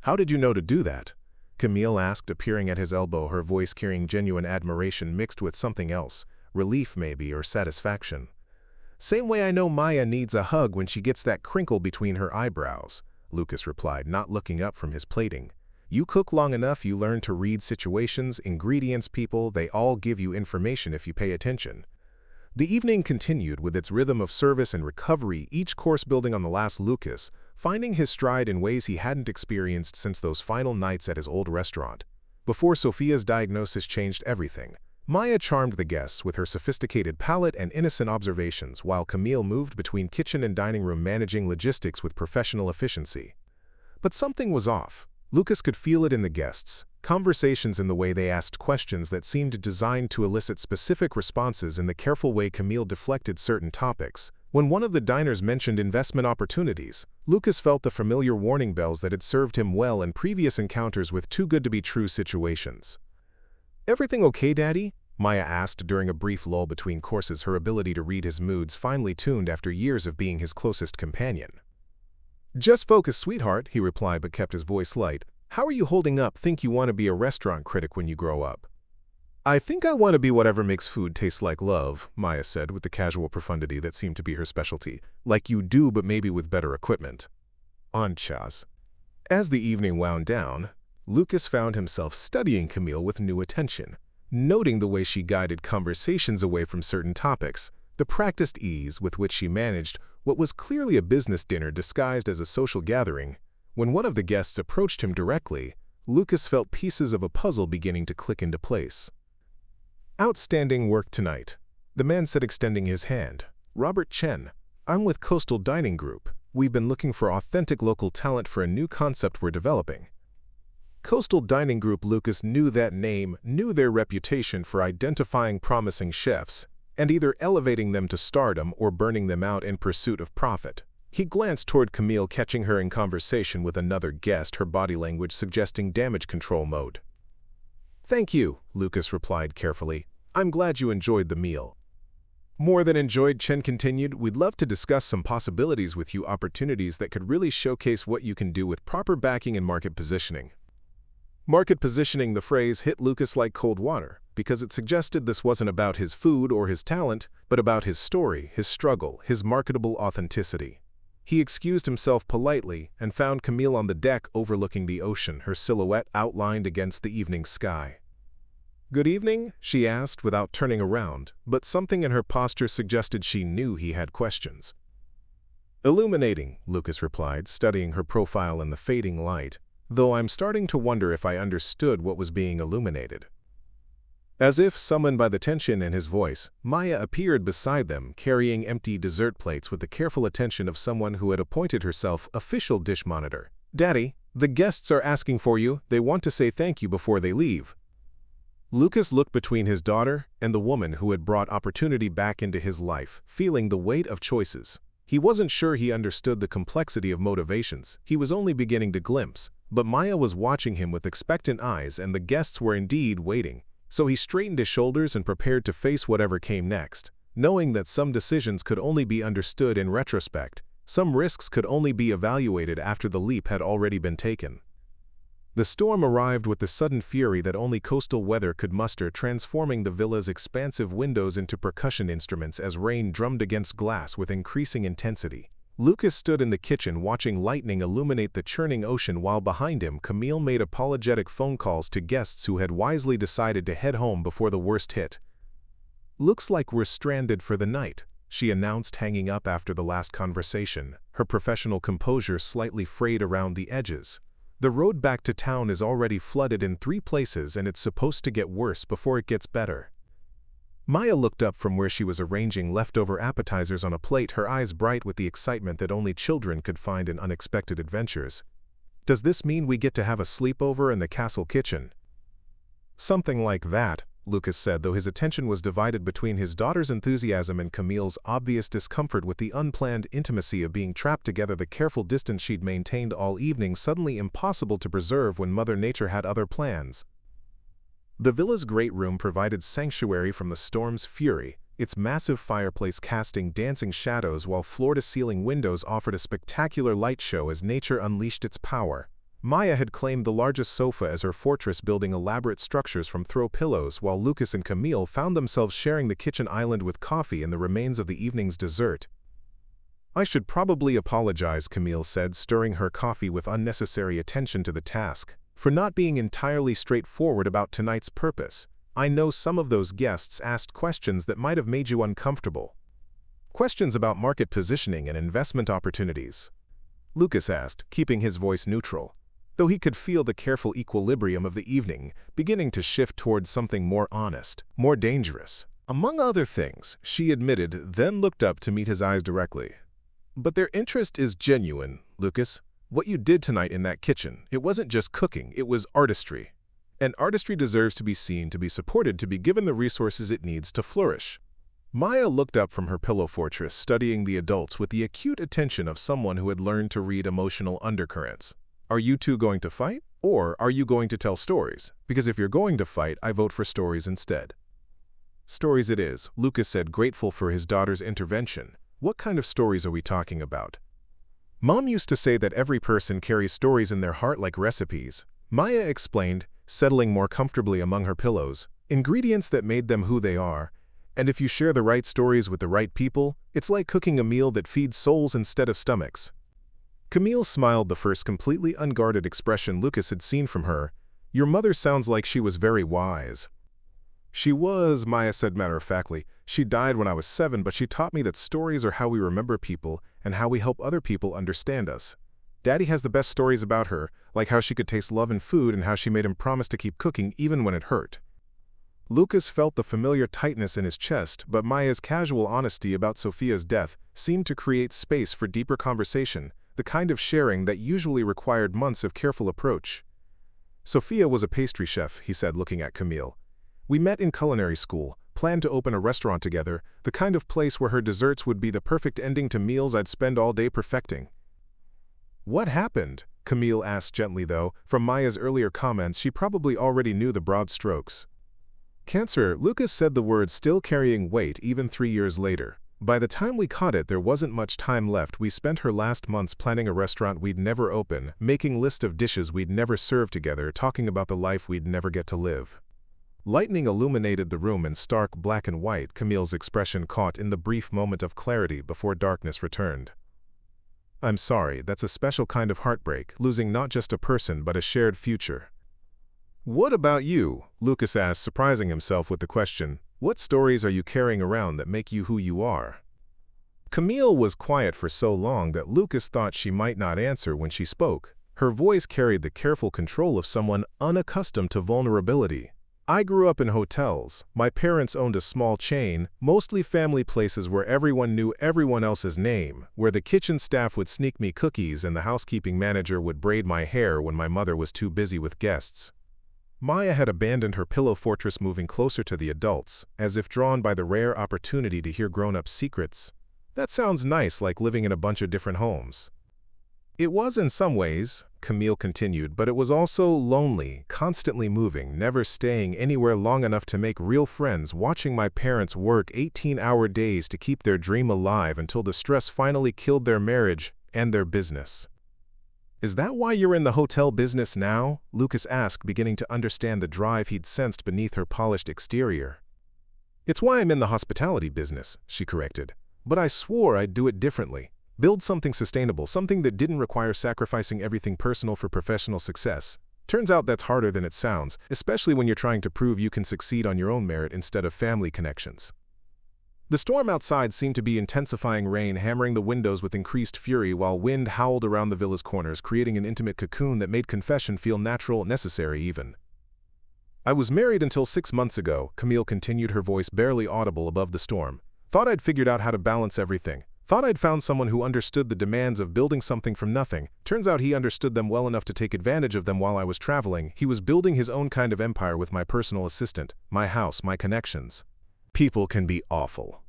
"How did you know to do that?" Camille asked, appearing at his elbow, her voice carrying genuine admiration mixed with something else, relief maybe, or satisfaction. "Same way I know Maya needs a hug when she gets that crinkle between her eyebrows," Lucas replied, not looking up from his plating. "You cook long enough, you learn to read situations, ingredients, people, they all give you information if you pay attention." The evening continued with its rhythm of service and recovery, each course building on the last. Lucas, finding his stride in ways he hadn't experienced since those final nights at his old restaurant. Before Sophia's diagnosis changed everything, Maya charmed the guests with her sophisticated palate and innocent observations, while Camille moved between kitchen and dining room managing logistics with professional efficiency. But something was off. Lucas could feel it in the guests, conversations, in the way they asked questions that seemed designed to elicit specific responses, in the careful way Camille deflected certain topics. When one of the diners mentioned investment opportunities, Lucas felt the familiar warning bells that had served him well in previous encounters with too-good-to-be-true situations. "Everything okay, Daddy?" Maya asked during a brief lull between courses, her ability to read his moods finely tuned after years of being his closest companion. "Just focus, sweetheart," he replied, but kept his voice light. "How are you holding up? Think you want to be a restaurant critic when you grow up?" "I think I want to be whatever makes food taste like love," Maya said with the casual profundity that seemed to be her specialty. "Like you do, but maybe with better equipment." Anchas. As the evening wound down, Lucas found himself studying Camille with new attention, noting the way she guided conversations away from certain topics, the practiced ease with which she managed what was clearly a business dinner disguised as a social gathering. When one of the guests approached him directly, Lucas felt pieces of a puzzle beginning to click into place. "Outstanding work tonight," the man said, extending his hand. "Robert Chen. I'm with Coastal Dining Group. We've been looking for authentic local talent for a new concept we're developing." Coastal Dining Group. Lucas knew that name, knew their reputation for identifying promising chefs, and either elevating them to stardom or burning them out in pursuit of profit. He glanced toward Camille, catching her in conversation with another guest, her body language suggesting damage control mode. "Thank you," Lucas replied carefully. "I'm glad you enjoyed the meal." "More than enjoyed," Chen continued. "We'd love to discuss some possibilities with you, opportunities that could really showcase what you can do with proper backing and market positioning." Market positioning, the phrase hit Lucas like cold water, because it suggested this wasn't about his food or his talent, but about his story, his struggle, his marketable authenticity. He excused himself politely and found Camille on the deck overlooking the ocean, her silhouette outlined against the evening sky. "Good evening?" she asked without turning around, but something in her posture suggested she knew he had questions. "Illuminating," Lucas replied, studying her profile in the fading light, though I'm starting to wonder if I understood what was being illuminated. As if summoned by the tension in his voice, Maya appeared beside them, carrying empty dessert plates with the careful attention of someone who had appointed herself official dish monitor. "Daddy, the guests are asking for you. They want to say thank you before they leave." Lucas looked between his daughter and the woman who had brought opportunity back into his life, feeling the weight of choices. He wasn't sure he understood the complexity of motivations. He was only beginning to glimpse, but Maya was watching him with expectant eyes, and the guests were indeed waiting. So he straightened his shoulders and prepared to face whatever came next. knowing that some decisions could only be understood in retrospect, some risks could only be evaluated after the leap had already been taken. The storm arrived with the sudden fury that only coastal weather could muster, transforming the villa's expansive windows into percussion instruments as rain drummed against glass with increasing intensity. Lucas stood in the kitchen watching lightning illuminate the churning ocean while behind him Camille made apologetic phone calls to guests who had wisely decided to head home before the worst hit. "Looks like we're stranded for the night," she announced, hanging up after the last conversation, her professional composure slightly frayed around the edges. "The road back to town is already flooded in 3 places and it's supposed to get worse before it gets better." Maya looked up from where she was arranging leftover appetizers on a plate, her eyes bright with the excitement that only children could find in unexpected adventures. "Does this mean we get to have a sleepover in the castle kitchen?" "Something like that," Lucas said, though his attention was divided between his daughter's enthusiasm and Camille's obvious discomfort with the unplanned intimacy of being trapped together. The careful distance she'd maintained all evening suddenly impossible to preserve when Mother Nature had other plans. The villa's great room provided sanctuary from the storm's fury, its massive fireplace casting dancing shadows while floor-to-ceiling windows offered a spectacular light show as nature unleashed its power. Maya had claimed the largest sofa as her fortress, building elaborate structures from throw pillows, while Lucas and Camille found themselves sharing the kitchen island with coffee and the remains of the evening's dessert. "I should probably apologize," Camille said, stirring her coffee with unnecessary attention to the task, "for not being entirely straightforward about tonight's purpose. I know some of those guests asked questions that might have made you uncomfortable. Questions about market positioning and investment opportunities," Lucas asked, keeping his voice neutral, though he could feel the careful equilibrium of the evening beginning to shift towards something more honest, more dangerous. "Among other things," she admitted, then looked up to meet his eyes directly. "But their interest is genuine, Lucas. What you did tonight in that kitchen, it wasn't just cooking, it was artistry. And artistry deserves to be seen, to be supported, to be given the resources it needs to flourish." Maya looked up from her pillow fortress, studying the adults with the acute attention of someone who had learned to read emotional undercurrents. "Are you two going to fight? Or are you going to tell stories? Because if you're going to fight, I vote for stories instead." "Stories it is," Lucas said, grateful for his daughter's intervention. "What kind of stories are we talking about?" "Mom used to say that every person carries stories in their heart like recipes," Maya explained, settling more comfortably among her pillows. "Ingredients that made them who they are. And if you share the right stories with the right people, it's like cooking a meal that feeds souls instead of stomachs." Camille smiled, the first completely unguarded expression Lucas had seen from her. "Your mother sounds like she was very wise." "She was," Maya said matter-of-factly. "She died when I was 7, but she taught me that stories are how we remember people and how we help other people understand us. Daddy has the best stories about her, like how she could taste love in food and how she made him promise to keep cooking even when it hurt." Lucas felt the familiar tightness in his chest, but Maya's casual honesty about Sophia's death seemed to create space for deeper conversation, the kind of sharing that usually required months of careful approach. "Sophia was a pastry chef," he said, looking at Camille. "We met in culinary school, planned to open a restaurant together, the kind of place where her desserts would be the perfect ending to meals I'd spend all day perfecting." "What happened?" Camille asked gently, though, from Maya's earlier comments she probably already knew the broad strokes. "Cancer," Lucas said, the words still carrying weight even 3 years later. "By the time we caught it, there wasn't much time left. We spent her last months planning a restaurant we'd never open, making lists of dishes we'd never serve together, talking about the life we'd never get to live." Lightning illuminated the room in stark black and white, Camille's expression caught in the brief moment of clarity before darkness returned. "I'm sorry, that's a special kind of heartbreak, losing not just a person but a shared future." "What about you?" Lucas asked, surprising himself with the question. "What stories are you carrying around that make you who you are?" Camille was quiet for so long that Lucas thought she might not answer when she spoke. Her voice carried the careful control of someone unaccustomed to vulnerability. "I grew up in hotels. My parents owned a small chain, mostly family places where everyone knew everyone else's name, where the kitchen staff would sneak me cookies and the housekeeping manager would braid my hair when my mother was too busy with guests." Maya had abandoned her pillow fortress, moving closer to the adults, as if drawn by the rare opportunity to hear grown-up secrets. "That sounds nice, like living in a bunch of different homes." It was in some ways, Camille continued, but it was also lonely, constantly moving, never staying anywhere long enough to make real friends, watching my parents work 18-hour days to keep their dream alive until the stress finally killed their marriage and their business. Is that why you're in the hotel business now? Lucas asked, beginning to understand the drive he'd sensed beneath her polished exterior. It's why I'm in the hospitality business, she corrected. But I swore I'd do it differently. Build something sustainable, something that didn't require sacrificing everything personal for professional success. Turns out that's harder than it sounds, especially when you're trying to prove you can succeed on your own merit instead of family connections. The storm outside seemed to be intensifying, rain hammering the windows with increased fury while wind howled around the villa's corners, creating an intimate cocoon that made confession feel natural, necessary even. I was married until 6 months ago, Camille continued, her voice barely audible above the storm. Thought I'd figured out how to balance everything. Thought I'd found someone who understood the demands of building something from nothing. Turns out he understood them well enough to take advantage of them while I was traveling. He was building his own kind of empire with my personal assistant, my house, my connections. People can be awful,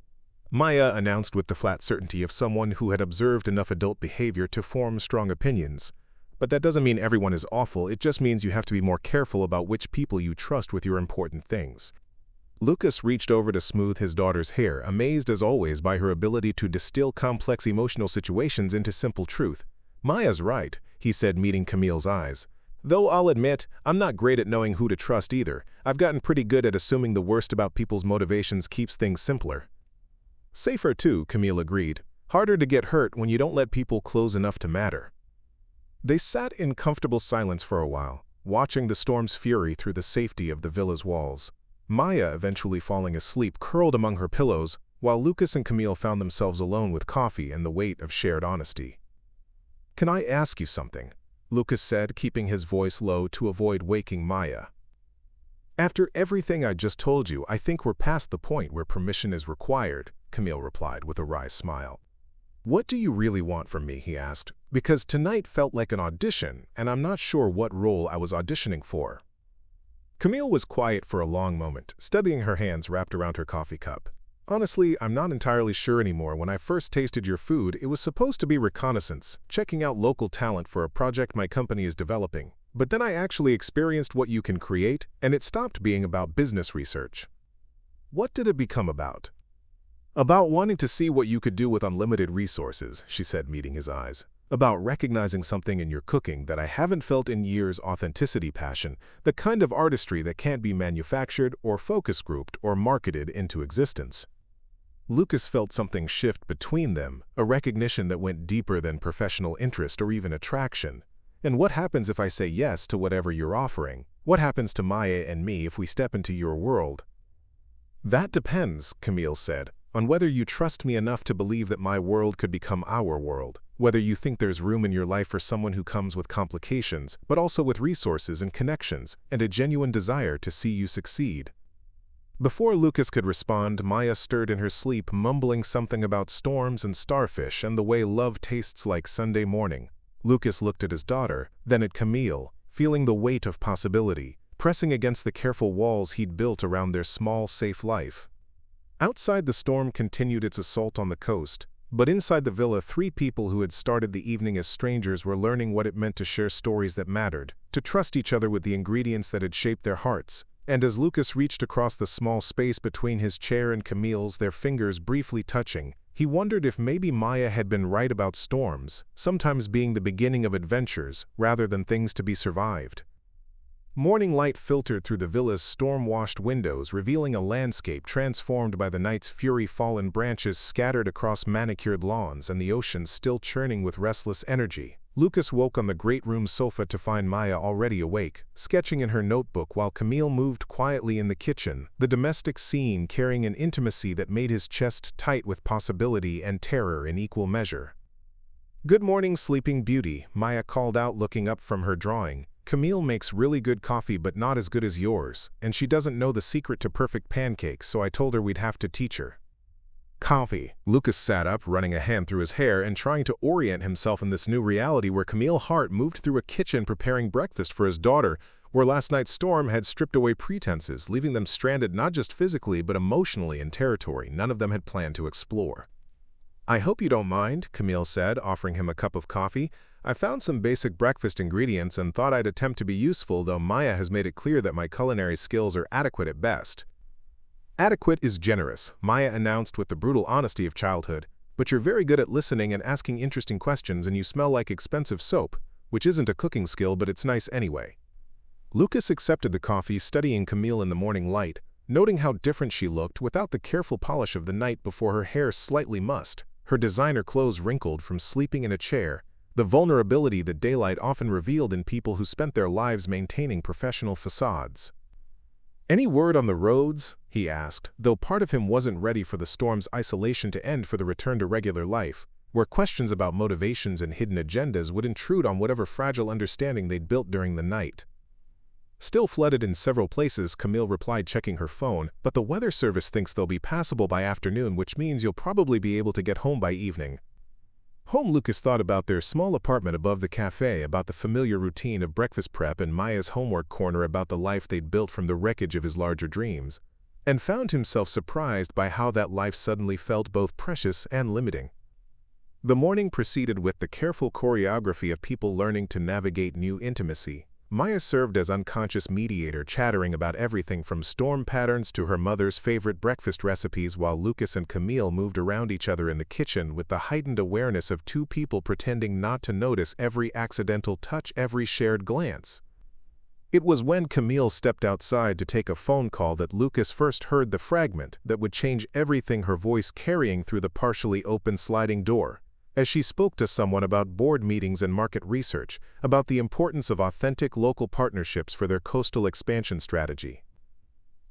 Maya announced with the flat certainty of someone who had observed enough adult behavior to form strong opinions. But that doesn't mean everyone is awful, it just means you have to be more careful about which people you trust with your important things. Lucas reached over to smooth his daughter's hair, amazed as always by her ability to distill complex emotional situations into simple truth. Maya's right, he said, meeting Camille's eyes. Though I'll admit, I'm not great at knowing who to trust either. I've gotten pretty good at assuming the worst about people's motivations keeps things simpler. Safer too, Camille agreed. Harder to get hurt when you don't let people close enough to matter. They sat in comfortable silence for a while, watching the storm's fury through the safety of the villa's walls. Maya eventually falling asleep curled among her pillows, while Lucas and Camille found themselves alone with coffee and the weight of shared honesty. "Can I ask you something?" Lucas said, keeping his voice low to avoid waking Maya. "After everything I just told you, I think we're past the point where permission is required," Camille replied with a wry smile. "What do you really want from me?" he asked, "because tonight felt like an audition, and I'm not sure what role I was auditioning for." Camille was quiet for a long moment, studying her hands wrapped around her coffee cup. "Honestly, I'm not entirely sure anymore. When I first tasted your food, it was supposed to be reconnaissance, checking out local talent for a project my company is developing. But then I actually experienced what you can create, and it stopped being about business research." "What did it become about?" "About wanting to see what you could do with unlimited resources," she said, meeting his eyes. "About recognizing something in your cooking that I haven't felt in years: authenticity, passion, the kind of artistry that can't be manufactured or focus grouped or marketed into existence." Lucas felt something shift between them, a recognition that went deeper than professional interest or even attraction. "And what happens if I say yes to whatever you're offering? What happens to Maya and me if we step into your world?" "That depends," Camille said, "on whether you trust me enough to believe that my world could become our world. Whether you think there's room in your life for someone who comes with complications, but also with resources and connections, and a genuine desire to see you succeed." Before Lucas could respond, Maya stirred in her sleep, mumbling something about storms and starfish and the way love tastes like Sunday morning. Lucas looked at his daughter, then at Camille, feeling the weight of possibility, pressing against the careful walls he'd built around their small, safe life. Outside, the storm continued its assault on the coast, but inside the villa, 3 people who had started the evening as strangers were learning what it meant to share stories that mattered, to trust each other with the ingredients that had shaped their hearts. And as Lucas reached across the small space between his chair and Camille's, their fingers briefly touching, he wondered if maybe Maya had been right about storms, sometimes being the beginning of adventures rather than things to be survived. Morning light filtered through the villa's storm-washed windows, revealing a landscape transformed by the night's fury, fallen branches scattered across manicured lawns, and the ocean still churning with restless energy. Lucas woke on the great room sofa to find Maya already awake, sketching in her notebook while Camille moved quietly in the kitchen, the domestic scene carrying an intimacy that made his chest tight with possibility and terror in equal measure. "Good morning, sleeping beauty," Maya called out, looking up from her drawing. "Camille makes really good coffee, but not as good as yours, and she doesn't know the secret to perfect pancakes, so I told her we'd have to teach her." "Coffee." Lucas sat up, running a hand through his hair and trying to orient himself in this new reality where Camille Hart moved through a kitchen preparing breakfast for his daughter, where last night's storm had stripped away pretenses, leaving them stranded not just physically but emotionally in territory none of them had planned to explore. "I hope you don't mind," Camille said, offering him a cup of coffee. I found some basic breakfast ingredients and thought I'd attempt to be useful, though Maya has made it clear that my culinary skills are adequate at best." "Adequate is generous," Maya announced with the brutal honesty of childhood, "but you're very good at listening and asking interesting questions, and you smell like expensive soap, which isn't a cooking skill, but it's nice anyway." Lucas accepted the coffee, studying Camille in the morning light, noting how different she looked without the careful polish of the night before, her hair slightly mussed, her designer clothes wrinkled from sleeping in a chair, the vulnerability that daylight often revealed in people who spent their lives maintaining professional facades. "Any word on the roads?" he asked, though part of him wasn't ready for the storm's isolation to end for the return to regular life, where questions about motivations and hidden agendas would intrude on whatever fragile understanding they'd built during the night. "Still flooded in several places," Camille replied, checking her phone, "but the weather service thinks they'll be passable by afternoon, which means you'll probably be able to get home by evening." Home. Lucas thought about their small apartment above the cafe, about the familiar routine of breakfast prep, and Maya's homework corner, about the life they'd built from the wreckage of his larger dreams, and found himself surprised by how that life suddenly felt both precious and limiting. The morning proceeded with the careful choreography of people learning to navigate new intimacy. Maya served as unconscious mediator, chattering about everything from storm patterns to her mother's favorite breakfast recipes, while Lucas and Camille moved around each other in the kitchen with the heightened awareness of two people pretending not to notice every accidental touch, every shared glance. It was when Camille stepped outside to take a phone call that Lucas first heard the fragment that would change everything, her voice carrying through the partially open sliding door, as she spoke to someone about board meetings and market research, about the importance of authentic local partnerships for their coastal expansion strategy.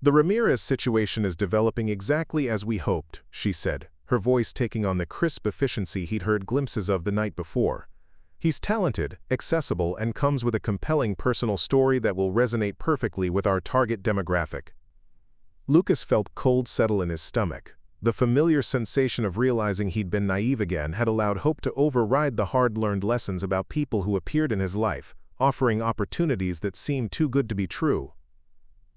"The Ramirez situation is developing exactly as we hoped," she said, her voice taking on the crisp efficiency he'd heard glimpses of the night before. "He's talented, accessible, and comes with a compelling personal story that will resonate perfectly with our target demographic." Lucas felt cold settle in his stomach. The familiar sensation of realizing he'd been naive again had allowed hope to override the hard-learned lessons about people who appeared in his life, offering opportunities that seemed too good to be true.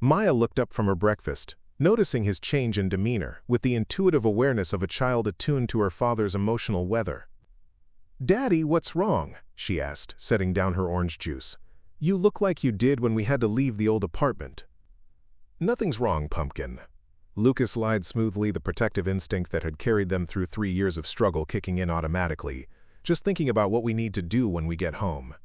Maya looked up from her breakfast, noticing his change in demeanor, with the intuitive awareness of a child attuned to her father's emotional weather. "Daddy, what's wrong?" she asked, setting down her orange juice. "You look like you did when we had to leave the old apartment." "Nothing's wrong, Pumpkin." Lucas lied smoothly, the protective instinct that had carried them through 3 years of struggle kicking in automatically, "just thinking about what we need to do when we get home."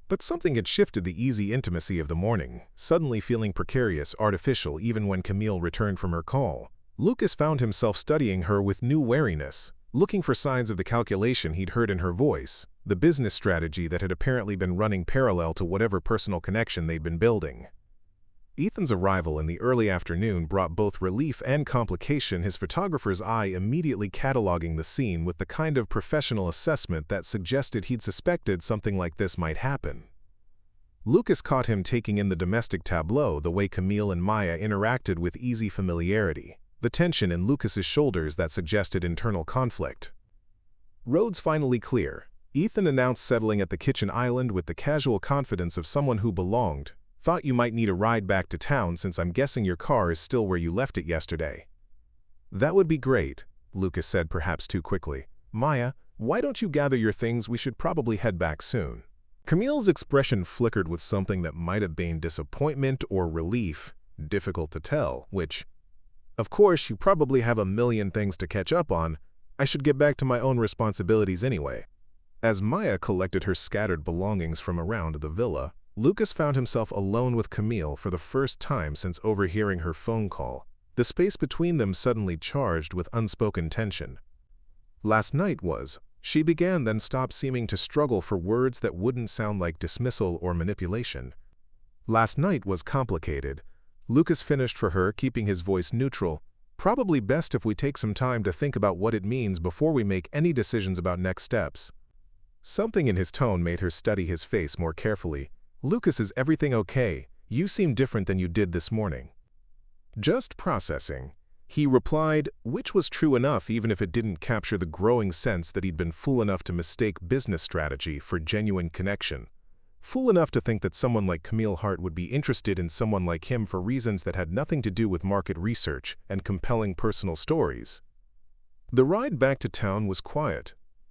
But something had shifted the easy intimacy of the morning, suddenly feeling precarious, artificial, even when Camille returned from her call. Lucas found himself studying her with new wariness, looking for signs of the calculation he'd heard in her voice, the business strategy that had apparently been running parallel to whatever personal connection they'd been building. Ethan's arrival in the early afternoon brought both relief and complication, his photographer's eye immediately cataloging the scene with the kind of professional assessment that suggested he'd suspected something like this might happen. Lucas caught him taking in the domestic tableau, the way Camille and Maya interacted with easy familiarity, the tension in Lucas's shoulders that suggested internal conflict. "Road's finally clear," Ethan announced, settling at the kitchen island with the casual confidence of someone who belonged. "Thought you might need a ride back to town, since I'm guessing your car is still where you left it yesterday." "That would be great," Lucas said, perhaps too quickly. "Maya, why don't you gather your things? We should probably head back soon." Camille's expression flickered with something that might have been disappointment or relief, difficult to tell, which, "Of course, you probably have a million things to catch up on. I should get back to my own responsibilities anyway." As Maya collected her scattered belongings from around the villa, Lucas found himself alone with Camille for the first time since overhearing her phone call, the space between them suddenly charged with unspoken tension. "Last night was," she began, then stopped, seeming to struggle for words that wouldn't sound like dismissal or manipulation. "Last night was complicated," Lucas finished for her, keeping his voice neutral. "Probably best if we take some time to think about what it means before we make any decisions about next steps." Something in his tone made her study his face more carefully. "Lucas, is everything okay? You seem different than you did this morning." "Just processing," he replied, which was true enough even if it didn't capture the growing sense that he'd been fool enough to mistake business strategy for genuine connection. Fool enough to think that someone like Camille Hart would be interested in someone like him for reasons that had nothing to do with market research and compelling personal stories. The ride back to town was quiet.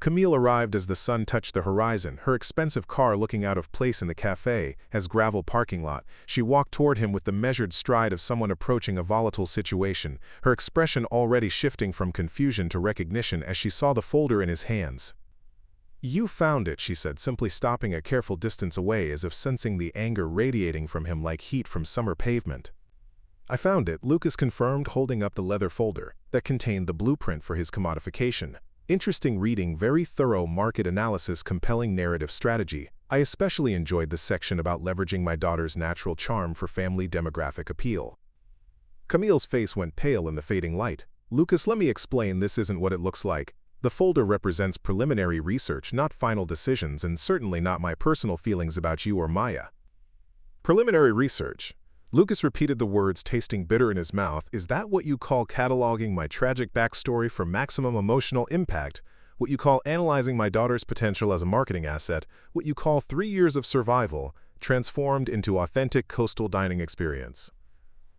Camille arrived as the sun touched the horizon, her expensive car looking out of place in the cafe's gravel parking lot. She walked toward him with the measured stride of someone approaching a volatile situation, her expression already shifting from confusion to recognition as she saw the folder in his hands. "You found it," she said, simply stopping a careful distance away as if sensing the anger radiating from him like heat from summer pavement. "I found it," Lucas confirmed, holding up the leather folder that contained the blueprint for his commodification. "Interesting reading, very thorough market analysis, compelling narrative strategy. I especially enjoyed the section about leveraging my daughter's natural charm for family demographic appeal." Camille's face went pale in the fading light. "Lucas, let me explain, this isn't what it looks like. The folder represents preliminary research, not final decisions, and certainly not my personal feelings about you or Maya." "Preliminary research?" Lucas repeated the words, tasting bitter in his mouth. "Is that what you call cataloging my tragic backstory for maximum emotional impact? What you call analyzing my daughter's potential as a marketing asset? What you call 3 years of survival, transformed into authentic coastal dining experience?"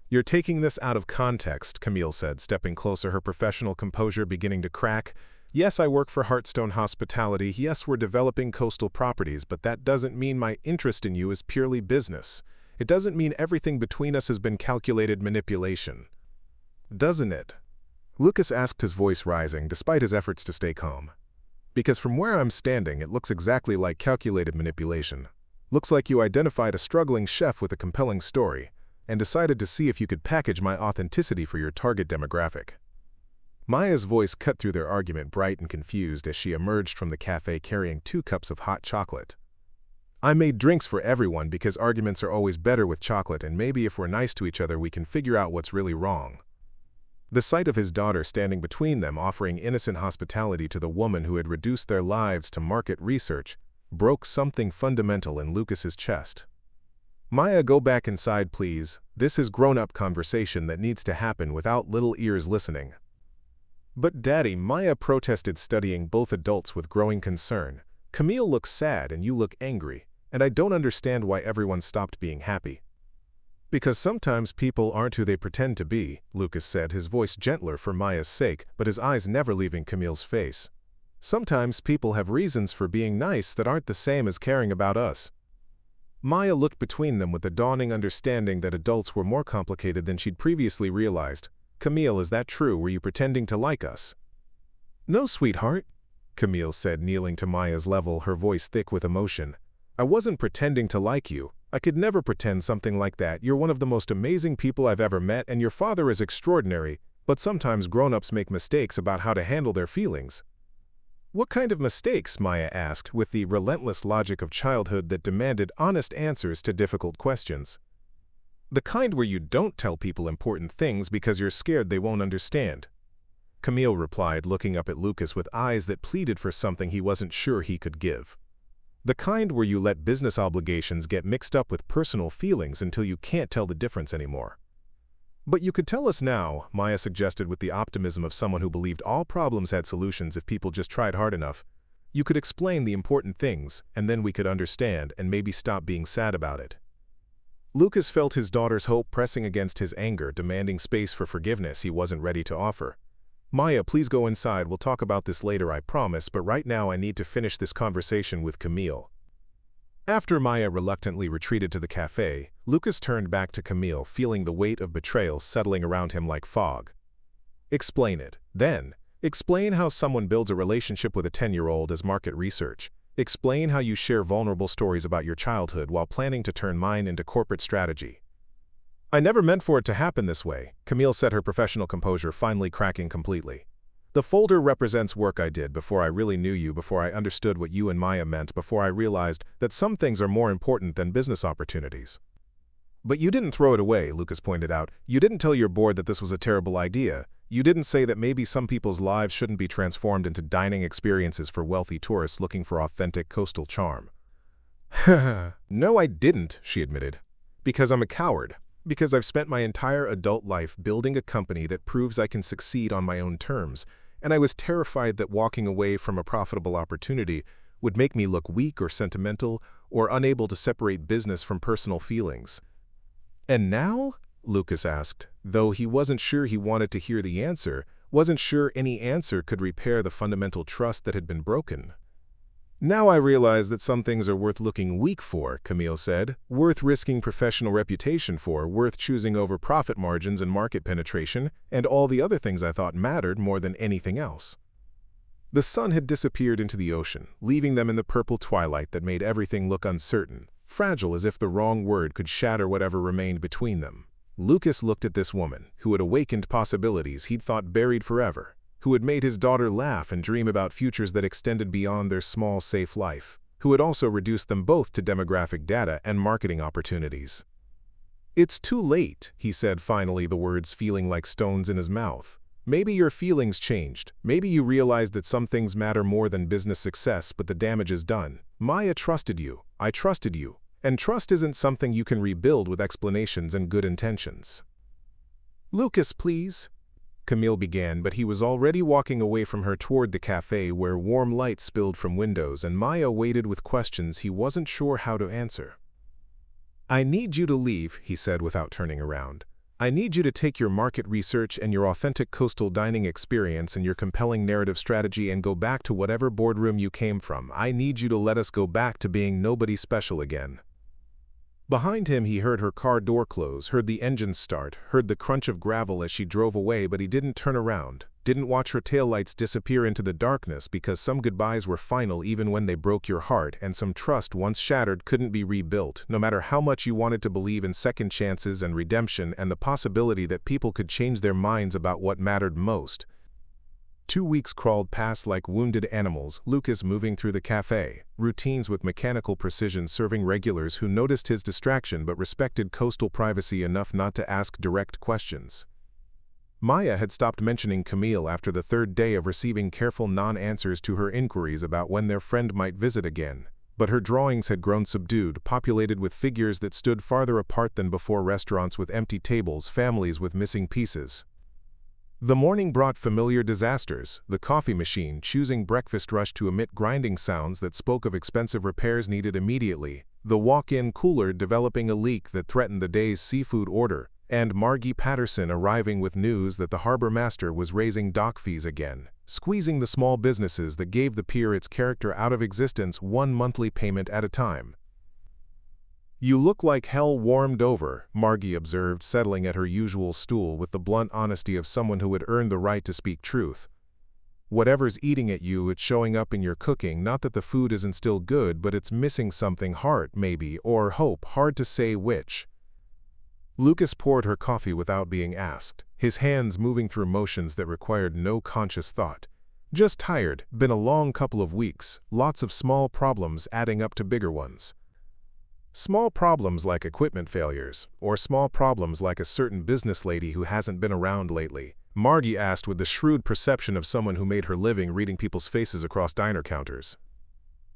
"You're taking this out of context," Camille said, stepping closer, her professional composure beginning to crack. "Yes, I work for Heartstone Hospitality. Yes, we're developing coastal properties, but that doesn't mean my interest in you is purely business. It doesn't mean everything between us has been calculated manipulation. Doesn't it?" Lucas asked, his voice rising, despite his efforts to stay calm. "Because from where I'm standing, it looks exactly like calculated manipulation. Looks like you identified a struggling chef with a compelling story, and decided to see if you could package my authenticity for your target demographic." Maya's voice cut through their argument, bright and confused, as she emerged from the cafe carrying 2 cups of hot chocolate. "I made drinks for everyone because arguments are always better with chocolate, and maybe if we're nice to each other we can figure out what's really wrong." The sight of his daughter standing between them, offering innocent hospitality to the woman who had reduced their lives to market research, broke something fundamental in Lucas's chest. "Maya, go back inside, please. This is grown-up conversation that needs to happen without little ears listening." "But Daddy," Maya protested, studying both adults with growing concern. "Camille looks sad and you look angry, and I don't understand why everyone stopped being happy." "Because sometimes people aren't who they pretend to be," Lucas said, his voice gentler for Maya's sake, but his eyes never leaving Camille's face. "Sometimes people have reasons for being nice that aren't the same as caring about us." Maya looked between them with the dawning understanding that adults were more complicated than she'd previously realized. "Camille, is that true? Were you pretending to like us?" "No, sweetheart," Camille said, kneeling to Maya's level, her voice thick with emotion. "I wasn't pretending to like you. I could never pretend something like that. You're one of the most amazing people I've ever met, and your father is extraordinary, but sometimes grown-ups make mistakes about how to handle their feelings." "What kind of mistakes?" Maya asked, with the relentless logic of childhood that demanded honest answers to difficult questions. "The kind where you don't tell people important things because you're scared they won't understand," Camille replied, looking up at Lucas with eyes that pleaded for something he wasn't sure he could give. "The kind where you let business obligations get mixed up with personal feelings until you can't tell the difference anymore." "But you could tell us now," Maya suggested with the optimism of someone who believed all problems had solutions if people just tried hard enough. "You could explain the important things, and then we could understand and maybe stop being sad about it." Lucas felt his daughter's hope pressing against his anger, demanding space for forgiveness he wasn't ready to offer. "Maya, please go inside. We'll talk about this later, I promise, but right now I need to finish this conversation with Camille." After Maya reluctantly retreated to the cafe, Lucas turned back to Camille, feeling the weight of betrayal settling around him like fog. "Explain it. Then, explain how someone builds a relationship with a 10-year-old as market research. Explain how you share vulnerable stories about your childhood while planning to turn mine into corporate strategy." "I never meant for it to happen this way," Camille said, her professional composure finally cracking completely. "The folder represents work I did before I really knew you, before I understood what you and Maya meant, before I realized that some things are more important than business opportunities." "But you didn't throw it away," Lucas pointed out. "You didn't tell your board that this was a terrible idea. You didn't say that maybe some people's lives shouldn't be transformed into dining experiences for wealthy tourists looking for authentic coastal charm." "No, I didn't," she admitted. "Because I'm a coward. Because I've spent my entire adult life building a company that proves I can succeed on my own terms, and I was terrified that walking away from a profitable opportunity would make me look weak or sentimental or unable to separate business from personal feelings." "And now?" Lucas asked, though he wasn't sure he wanted to hear the answer. wasn't sure any answer could repair the fundamental trust that had been broken. "Now I realize that some things are worth looking weak for," Camille said, "worth risking professional reputation for, worth choosing over profit margins and market penetration, and all the other things I thought mattered more than anything else." The sun had disappeared into the ocean, leaving them in the purple twilight that made everything look uncertain, fragile as if the wrong word could shatter whatever remained between them. Lucas looked at this woman, who had awakened possibilities he'd thought buried forever, who had made his daughter laugh and dream about futures that extended beyond their small, safe life, who had also reduced them both to demographic data and marketing opportunities. "It's too late," he said finally, the words feeling like stones in his mouth. "Maybe your feelings changed. Maybe you realized that some things matter more than business success, but the damage is done. Maya trusted you. I trusted you. And trust isn't something you can rebuild with explanations and good intentions." "Lucas, please," Camille began, but he was already walking away from her toward the cafe where warm light spilled from windows and Maya waited with questions he wasn't sure how to answer. "I need you to leave," he said without turning around. "I need you to take your market research and your authentic coastal dining experience and your compelling narrative strategy and go back to whatever boardroom you came from. I need you to let us go back to being nobody special again." Behind him he heard her car door close, heard the engine start, heard the crunch of gravel as she drove away, but he didn't turn around, didn't watch her taillights disappear into the darkness, because some goodbyes were final even when they broke your heart, and some trust once shattered couldn't be rebuilt, no matter how much you wanted to believe in second chances and redemption and the possibility that people could change their minds about what mattered most. 2 weeks crawled past like wounded animals, Lucas moving through the cafe, routines with mechanical precision serving regulars who noticed his distraction but respected coastal privacy enough not to ask direct questions. Maya had stopped mentioning Camille after the 3rd day of receiving careful non-answers to her inquiries about when their friend might visit again, but her drawings had grown subdued, populated with figures that stood farther apart than before, restaurants with empty tables, families with missing pieces. The morning brought familiar disasters, the coffee machine choosing breakfast rush to emit grinding sounds that spoke of expensive repairs needed immediately, the walk-in cooler developing a leak that threatened the day's seafood order, and Margie Patterson arriving with news that the harbor master was raising dock fees again, squeezing the small businesses that gave the pier its character out of existence one monthly payment at a time. "You look like hell warmed over," Margie observed, settling at her usual stool with the blunt honesty of someone who had earned the right to speak truth. "Whatever's eating at you, it's showing up in your cooking, not that the food isn't still good, but it's missing something, heart, maybe, or hope, hard to say which." Lucas poured her coffee without being asked, his hands moving through motions that required no conscious thought. "Just tired, been a long couple of weeks, lots of small problems adding up to bigger ones." Small problems like equipment failures, or small problems like a certain business lady who hasn't been around lately, Margie asked with the shrewd perception of someone who made her living reading people's faces across diner counters.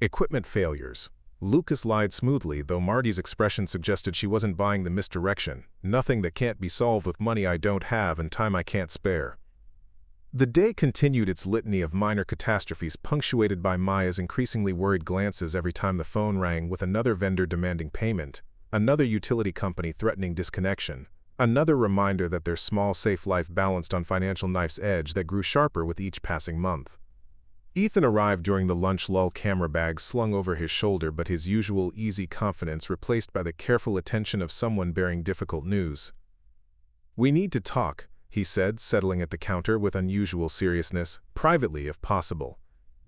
"Equipment failures." Lucas lied smoothly, though Margie's expression suggested she wasn't buying the misdirection. "Nothing that can't be solved with money I don't have and time I can't spare." The day continued its litany of minor catastrophes, punctuated by Maya's increasingly worried glances every time the phone rang, with another vendor demanding payment, another utility company threatening disconnection, another reminder that their small, safe life balanced on financial knife's edge that grew sharper with each passing month. Ethan arrived during the lunch lull, camera bag slung over his shoulder, but his usual easy confidence replaced by the careful attention of someone bearing difficult news. "We need to talk," he said, settling at the counter with unusual seriousness, "privately if possible."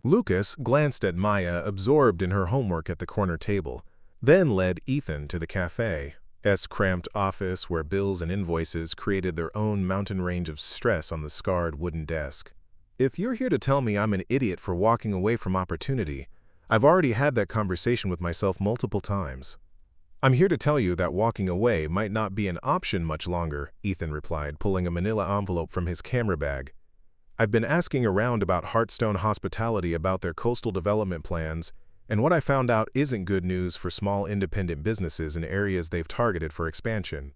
Lucas glanced at Maya, absorbed in her homework at the corner table, then led Ethan to the cafe's cramped office where bills and invoices created their own mountain range of stress on the scarred wooden desk. "If you're here to tell me I'm an idiot for walking away from opportunity, I've already had that conversation with myself multiple times. I'm here to tell you that walking away might not be an option much longer," Ethan replied, pulling a manila envelope from his camera bag. "I've been asking around about Hearthstone Hospitality about their coastal development plans, and what I found out isn't good news for small independent businesses in areas they've targeted for expansion."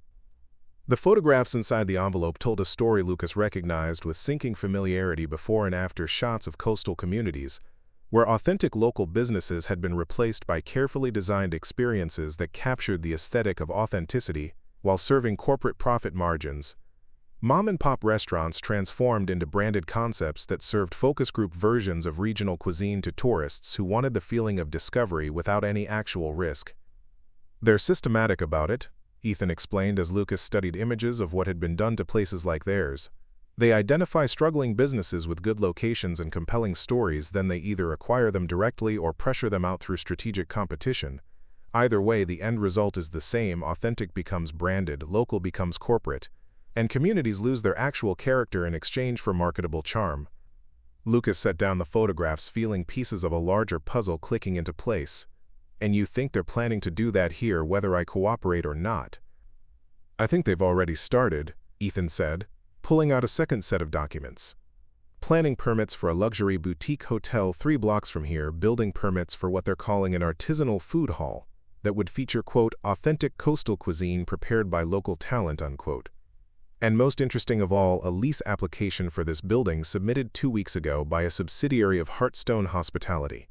The photographs inside the envelope told a story Lucas recognized with sinking familiarity: before and after shots of coastal communities, where authentic local businesses had been replaced by carefully designed experiences that captured the aesthetic of authenticity while serving corporate profit margins. Mom-and-pop restaurants transformed into branded concepts that served focus group versions of regional cuisine to tourists who wanted the feeling of discovery without any actual risk. "They're systematic about it," Ethan explained as Lucas studied images of what had been done to places like theirs. "They identify struggling businesses with good locations and compelling stories, then they either acquire them directly or pressure them out through strategic competition. Either way, the end result is the same: authentic becomes branded, local becomes corporate, and communities lose their actual character in exchange for marketable charm." Lucas set down the photographs, feeling pieces of a larger puzzle clicking into place. "And you think they're planning to do that here, whether I cooperate or not?" "I think they've already started," Ethan said, pulling out a second set of documents. "Planning permits for a luxury boutique hotel 3 blocks from here, building permits for what they're calling an artisanal food hall that would feature, quote, authentic coastal cuisine prepared by local talent, unquote. And most interesting of all, a lease application for this building submitted 2 weeks ago by a subsidiary of Heartstone Hospitality."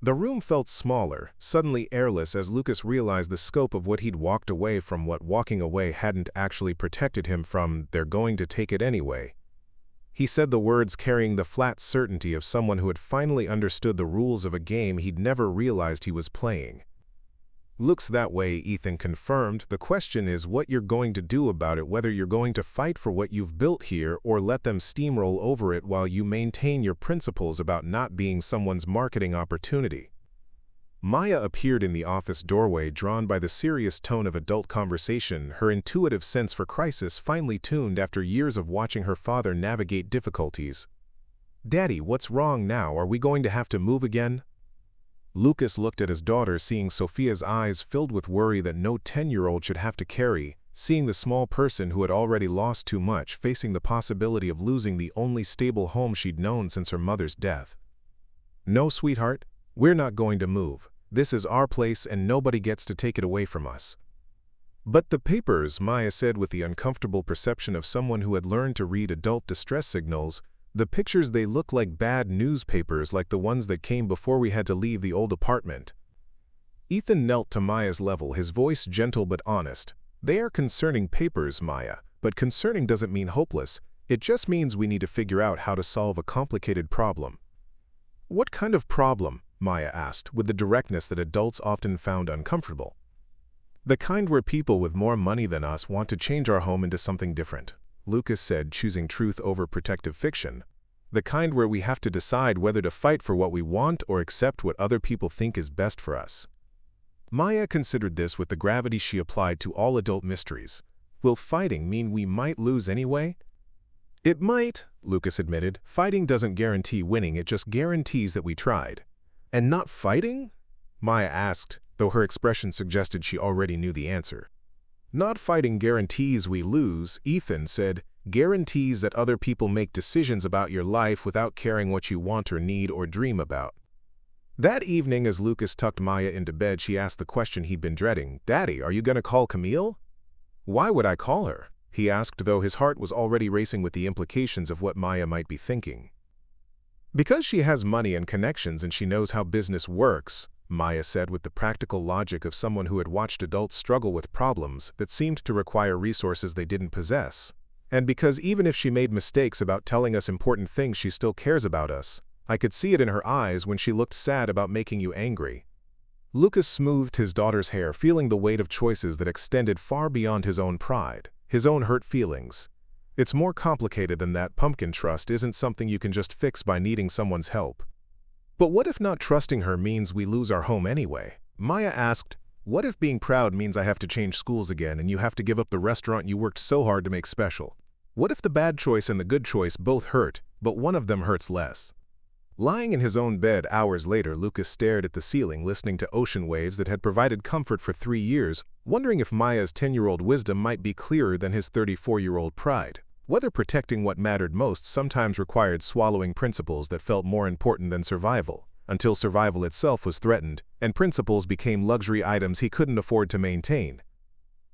The room felt smaller, suddenly airless, as Lucas realized the scope of what he'd walked away from. What walking away hadn't actually protected him from. "They're going to take it anyway." He said the words carrying the flat certainty of someone who had finally understood the rules of a game he'd never realized he was playing. "Looks that way," Ethan confirmed. "The question is what you're going to do about it, whether you're going to fight for what you've built here or let them steamroll over it while you maintain your principles about not being someone's marketing opportunity." Maya appeared in the office doorway, drawn by the serious tone of adult conversation, her intuitive sense for crisis finely tuned after years of watching her father navigate difficulties. "Daddy, what's wrong now? Are we going to have to move again?" Lucas looked at his daughter, seeing Sophia's eyes filled with worry that no 10-year-old should have to carry, seeing the small person who had already lost too much, facing the possibility of losing the only stable home she'd known since her mother's death. "No, sweetheart, we're not going to move. This is our place and nobody gets to take it away from us." "But the papers," Maya said with the uncomfortable perception of someone who had learned to read adult distress signals. "The pictures, they look like bad newspapers, like the ones that came before we had to leave the old apartment." Ethan knelt to Maya's level, his voice gentle but honest. "They are concerning papers, Maya, but concerning doesn't mean hopeless. It just means we need to figure out how to solve a complicated problem." "What kind of problem?" Maya asked, with the directness that adults often found uncomfortable. "The kind where people with more money than us want to change our home into something different," Lucas said, choosing truth over protective fiction. "The kind where we have to decide whether to fight for what we want or accept what other people think is best for us." Maya considered this with the gravity she applied to all adult mysteries. "Will fighting mean we might lose anyway?" "It might," Lucas admitted. "Fighting doesn't guarantee winning, it just guarantees that we tried." "And not fighting?" Maya asked, though her expression suggested she already knew the answer. "Not fighting guarantees we lose," Ethan said. "Guarantees that other people make decisions about your life without caring what you want or need or dream about." That evening, as Lucas tucked Maya into bed, she asked the question he'd been dreading. "Daddy, are you going to call Camille?" "Why would I call her?" he asked, though his heart was already racing with the implications of what Maya might be thinking. "Because she has money and connections and she knows how business works," Maya said with the practical logic of someone who had watched adults struggle with problems that seemed to require resources they didn't possess. "And because even if she made mistakes about telling us important things, she still cares about us. I could see it in her eyes when she looked sad about making you angry." Lucas smoothed his daughter's hair, feeling the weight of choices that extended far beyond his own pride, his own hurt feelings. "It's more complicated than that. Pumpkin trust isn't something you can just fix by needing someone's help." "But what if not trusting her means we lose our home anyway?" Maya asked. "What if being proud means I have to change schools again and you have to give up the restaurant you worked so hard to make special? What if the bad choice and the good choice both hurt, but one of them hurts less?" Lying in his own bed hours later, Lucas stared at the ceiling, listening to ocean waves that had provided comfort for 3 years, wondering if Maya's 10-year-old wisdom might be clearer than his 34-year-old pride. Whether protecting what mattered most sometimes required swallowing principles that felt more important than survival, until survival itself was threatened, and principles became luxury items he couldn't afford to maintain.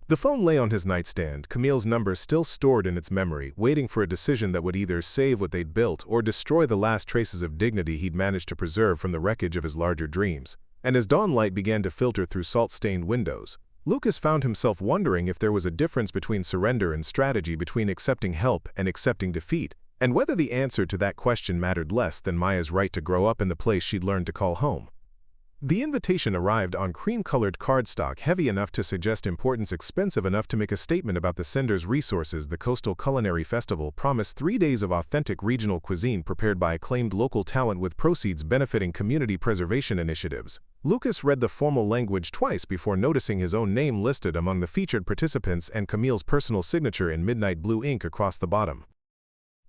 The phone lay on his nightstand, Camille's number still stored in its memory, waiting for a decision that would either save what they'd built or destroy the last traces of dignity he'd managed to preserve from the wreckage of his larger dreams. And as dawnlight began to filter through salt-stained windows, Lucas found himself wondering if there was a difference between surrender and strategy, between accepting help and accepting defeat, and whether the answer to that question mattered less than Maya's right to grow up in the place she'd learned to call home. The invitation arrived on cream-colored cardstock, heavy enough to suggest importance, expensive enough to make a statement about the sender's resources. The Coastal Culinary Festival promised 3 days of authentic regional cuisine prepared by acclaimed local talent, with proceeds benefiting community preservation initiatives. Lucas read the formal language twice before noticing his own name listed among the featured participants and Camille's personal signature in midnight blue ink across the bottom.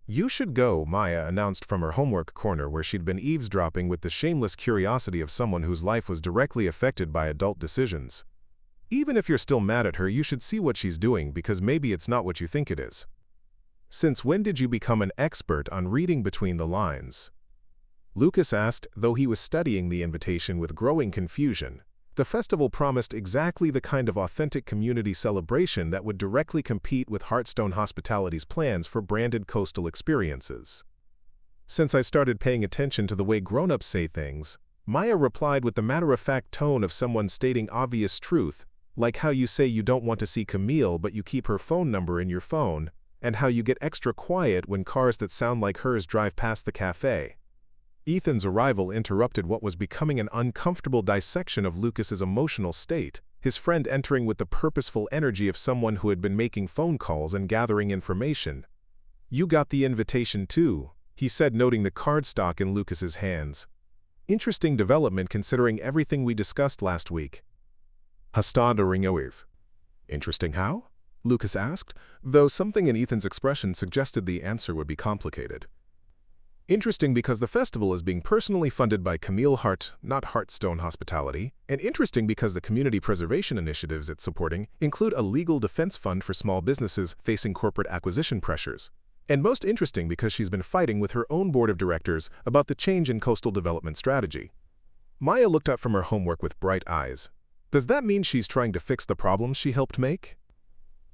"You should go," Maya announced from her homework corner, where she'd been eavesdropping with the shameless curiosity of someone whose life was directly affected by adult decisions. "Even if you're still mad at her, you should see what she's doing, because maybe it's not what you think it is." "Since when did you become an expert on reading between the lines?" Lucas asked, though he was studying the invitation with growing confusion. The festival promised exactly the kind of authentic community celebration that would directly compete with Hearthstone Hospitality's plans for branded coastal experiences. "Since I started paying attention to the way grown-ups say things," Maya replied with the matter-of-fact tone of someone stating obvious truth, like how you say you don't want to see Camille but you keep her phone number in your phone, and how you get extra quiet when cars that sound like hers drive past the cafe. Ethan's arrival interrupted what was becoming an uncomfortable dissection of Lucas's emotional state, his friend entering with the purposeful energy of someone who had been making phone calls and gathering information. "You got the invitation too," he said, noting the cardstock in Lucas's hands. "Interesting development considering everything we discussed last week." "Interesting how?" Lucas asked, though something in Ethan's expression suggested the answer would be complicated. "Interesting because the festival is being personally funded by Camille Hart, not Hearthstone Hospitality, and interesting because the community preservation initiatives it's supporting include a legal defense fund for small businesses facing corporate acquisition pressures. And most interesting because she's been fighting with her own board of directors about the change in coastal development strategy." Maya looked up from her homework with bright eyes. "Does that mean she's trying to fix the problems she helped make?"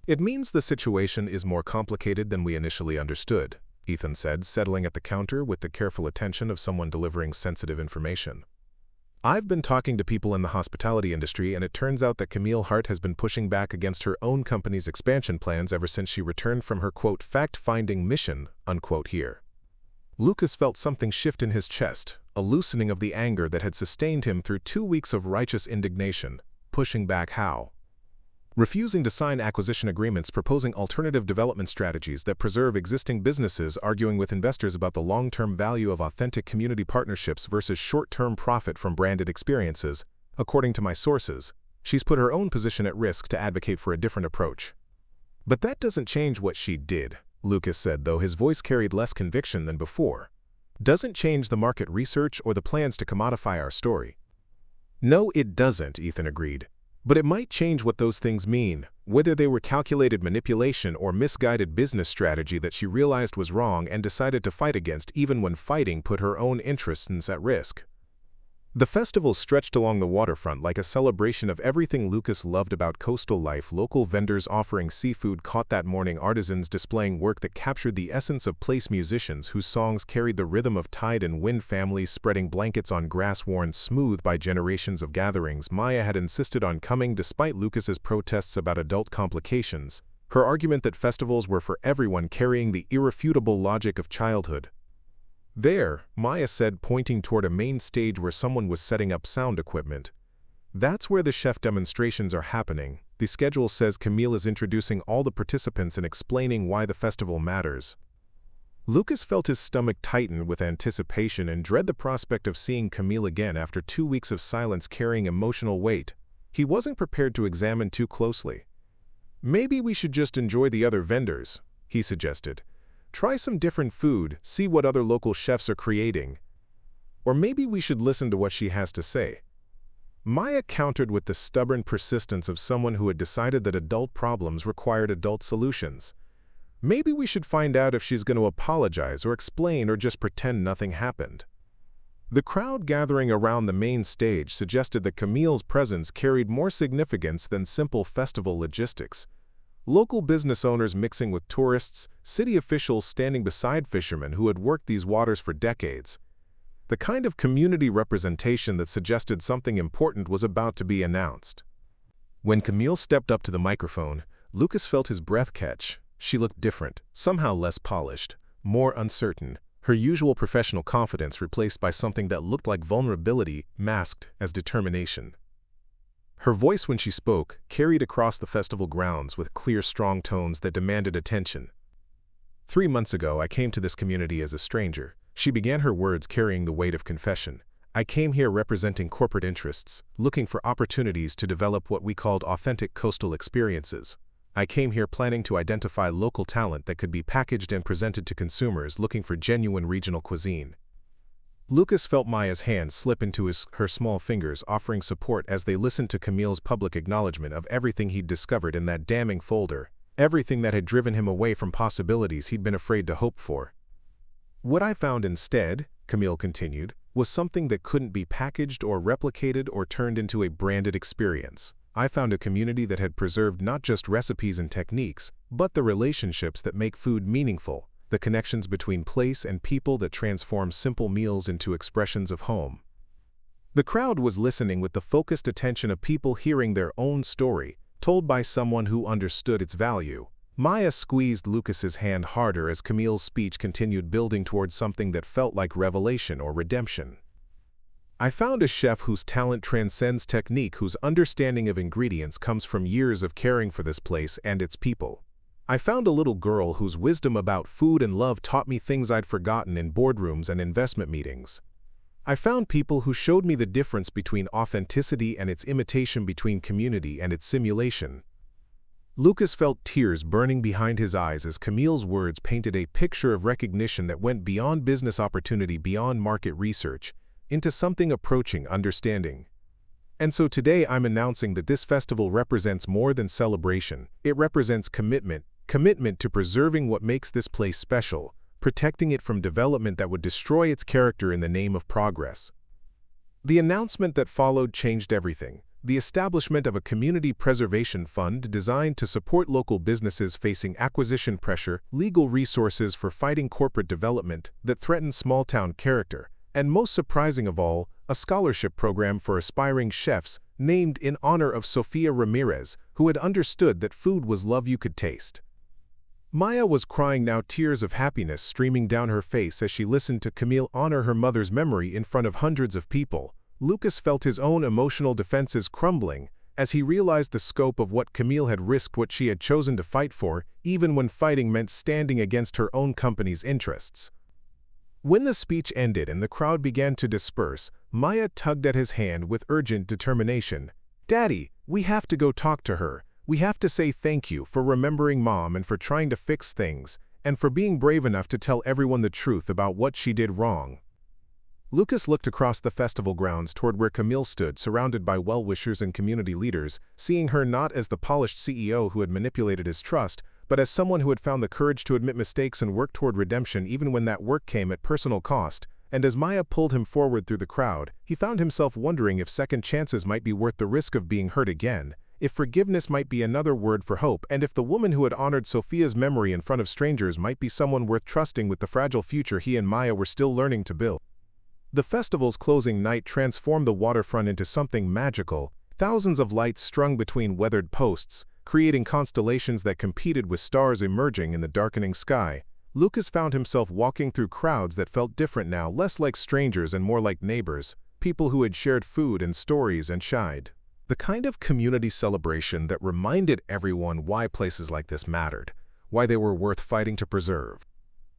"It means the situation is more complicated than we initially understood," Ethan said, settling at the counter with the careful attention of someone delivering sensitive information. "I've been talking to people in the hospitality industry, and it turns out that Camille Hart has been pushing back against her own company's expansion plans ever since she returned from her, quote, fact-finding mission, unquote, here." Lucas felt something shift in his chest, a loosening of the anger that had sustained him through 2 weeks of righteous indignation. Pushing back how? Refusing to sign acquisition agreements, proposing alternative development strategies that preserve existing businesses, arguing with investors about the long-term value of authentic community partnerships versus short-term profit from branded experiences. According to my sources, she's put her own position at risk to advocate for a different approach. "But that doesn't change what she did," Lucas said, though his voice carried less conviction than before. "Doesn't change the market research or the plans to commodify our story." "No, it doesn't," Ethan agreed. "But it might change what those things mean, whether they were calculated manipulation or misguided business strategy that she realized was wrong and decided to fight against, even when fighting put her own interests at risk." The festival stretched along the waterfront like a celebration of everything Lucas loved about coastal life. Local vendors offering seafood caught that morning, artisans displaying work that captured the essence of place, musicians whose songs carried the rhythm of tide and wind, families spreading blankets on grass worn smooth by generations of gatherings. Maya had insisted on coming despite Lucas's protests about adult complications, her argument that festivals were for everyone carrying the irrefutable logic of childhood. "There," Maya said, pointing toward a main stage where someone was setting up sound equipment. "That's where the chef demonstrations are happening. The schedule says Camille is introducing all the participants and explaining why the festival matters." Lucas felt his stomach tighten with anticipation and dread, the prospect of seeing Camille again after 2 weeks of silence carrying emotional weight. He wasn't prepared to examine too closely. "Maybe we should just enjoy the other vendors," he suggested. "Try some different food, see what other local chefs are creating. Or maybe we should listen to what she has to say." Maya countered with the stubborn persistence of someone who had decided that adult problems required adult solutions. "Maybe we should find out if she's going to apologize or explain or just pretend nothing happened." The crowd gathering around the main stage suggested that Camille's presence carried more significance than simple festival logistics. Local business owners mixing with tourists, city officials standing beside fishermen who had worked these waters for decades. The kind of community representation that suggested something important was about to be announced. When Camille stepped up to the microphone, Lucas felt his breath catch. She looked different, somehow less polished, more uncertain, her usual professional confidence replaced by something that looked like vulnerability masked as determination. Her voice when she spoke carried across the festival grounds with clear, strong tones that demanded attention. 3 months ago, I came to this community as a stranger. She began her words carrying the weight of confession. I came here representing corporate interests, looking for opportunities to develop what we called authentic coastal experiences. I came here planning to identify local talent that could be packaged and presented to consumers looking for genuine regional cuisine. Lucas felt Maya's hand slip into her small fingers, offering support as they listened to Camille's public acknowledgement of everything he'd discovered in that damning folder, everything that had driven him away from possibilities he'd been afraid to hope for. What I found instead, Camille continued, was something that couldn't be packaged or replicated or turned into a branded experience. I found a community that had preserved not just recipes and techniques, but the relationships that make food meaningful, the connections between place and people that transform simple meals into expressions of home. The crowd was listening with the focused attention of people hearing their own story, told by someone who understood its value. Maya squeezed Lucas's hand harder as Camille's speech continued, building towards something that felt like revelation or redemption. I found a chef whose talent transcends technique, whose understanding of ingredients comes from years of caring for this place and its people. I found a little girl whose wisdom about food and love taught me things I'd forgotten in boardrooms and investment meetings. I found people who showed me the difference between authenticity and its imitation, between community and its simulation. Lucas felt tears burning behind his eyes as Camille's words painted a picture of recognition that went beyond business opportunity, beyond market research, into something approaching understanding. And so today I'm announcing that this festival represents more than celebration. It represents commitment to preserving what makes this place special, protecting it from development that would destroy its character in the name of progress. The announcement that followed changed everything. The establishment of a community preservation fund designed to support local businesses facing acquisition pressure, legal resources for fighting corporate development that threatened small-town character, and most surprising of all, a scholarship program for aspiring chefs named in honor of Sofia Ramirez, who had understood that food was love you could taste. Maya was crying now, tears of happiness streaming down her face as she listened to Camille honor her mother's memory in front of hundreds of people. Lucas felt his own emotional defenses crumbling as he realized the scope of what Camille had risked, what she had chosen to fight for, even when fighting meant standing against her own company's interests. When the speech ended and the crowd began to disperse, Maya tugged at his hand with urgent determination. "Daddy, we have to go talk to her. We have to say thank you for remembering Mom and for trying to fix things, and for being brave enough to tell everyone the truth about what she did wrong." Lucas looked across the festival grounds toward where Camille stood, surrounded by well-wishers and community leaders, seeing her not as the polished CEO who had manipulated his trust, but as someone who had found the courage to admit mistakes and work toward redemption even when that work came at personal cost. And as Maya pulled him forward through the crowd, he found himself wondering if second chances might be worth the risk of being hurt again, if forgiveness might be another word for hope, and if the woman who had honored Sofia's memory in front of strangers might be someone worth trusting with the fragile future he and Maya were still learning to build. The festival's closing night transformed the waterfront into something magical, thousands of lights strung between weathered posts, creating constellations that competed with stars emerging in the darkening sky. Lucas found himself walking through crowds that felt different now, less like strangers and more like neighbors, people who had shared food and stories and shied. The kind of community celebration that reminded everyone why places like this mattered, why they were worth fighting to preserve.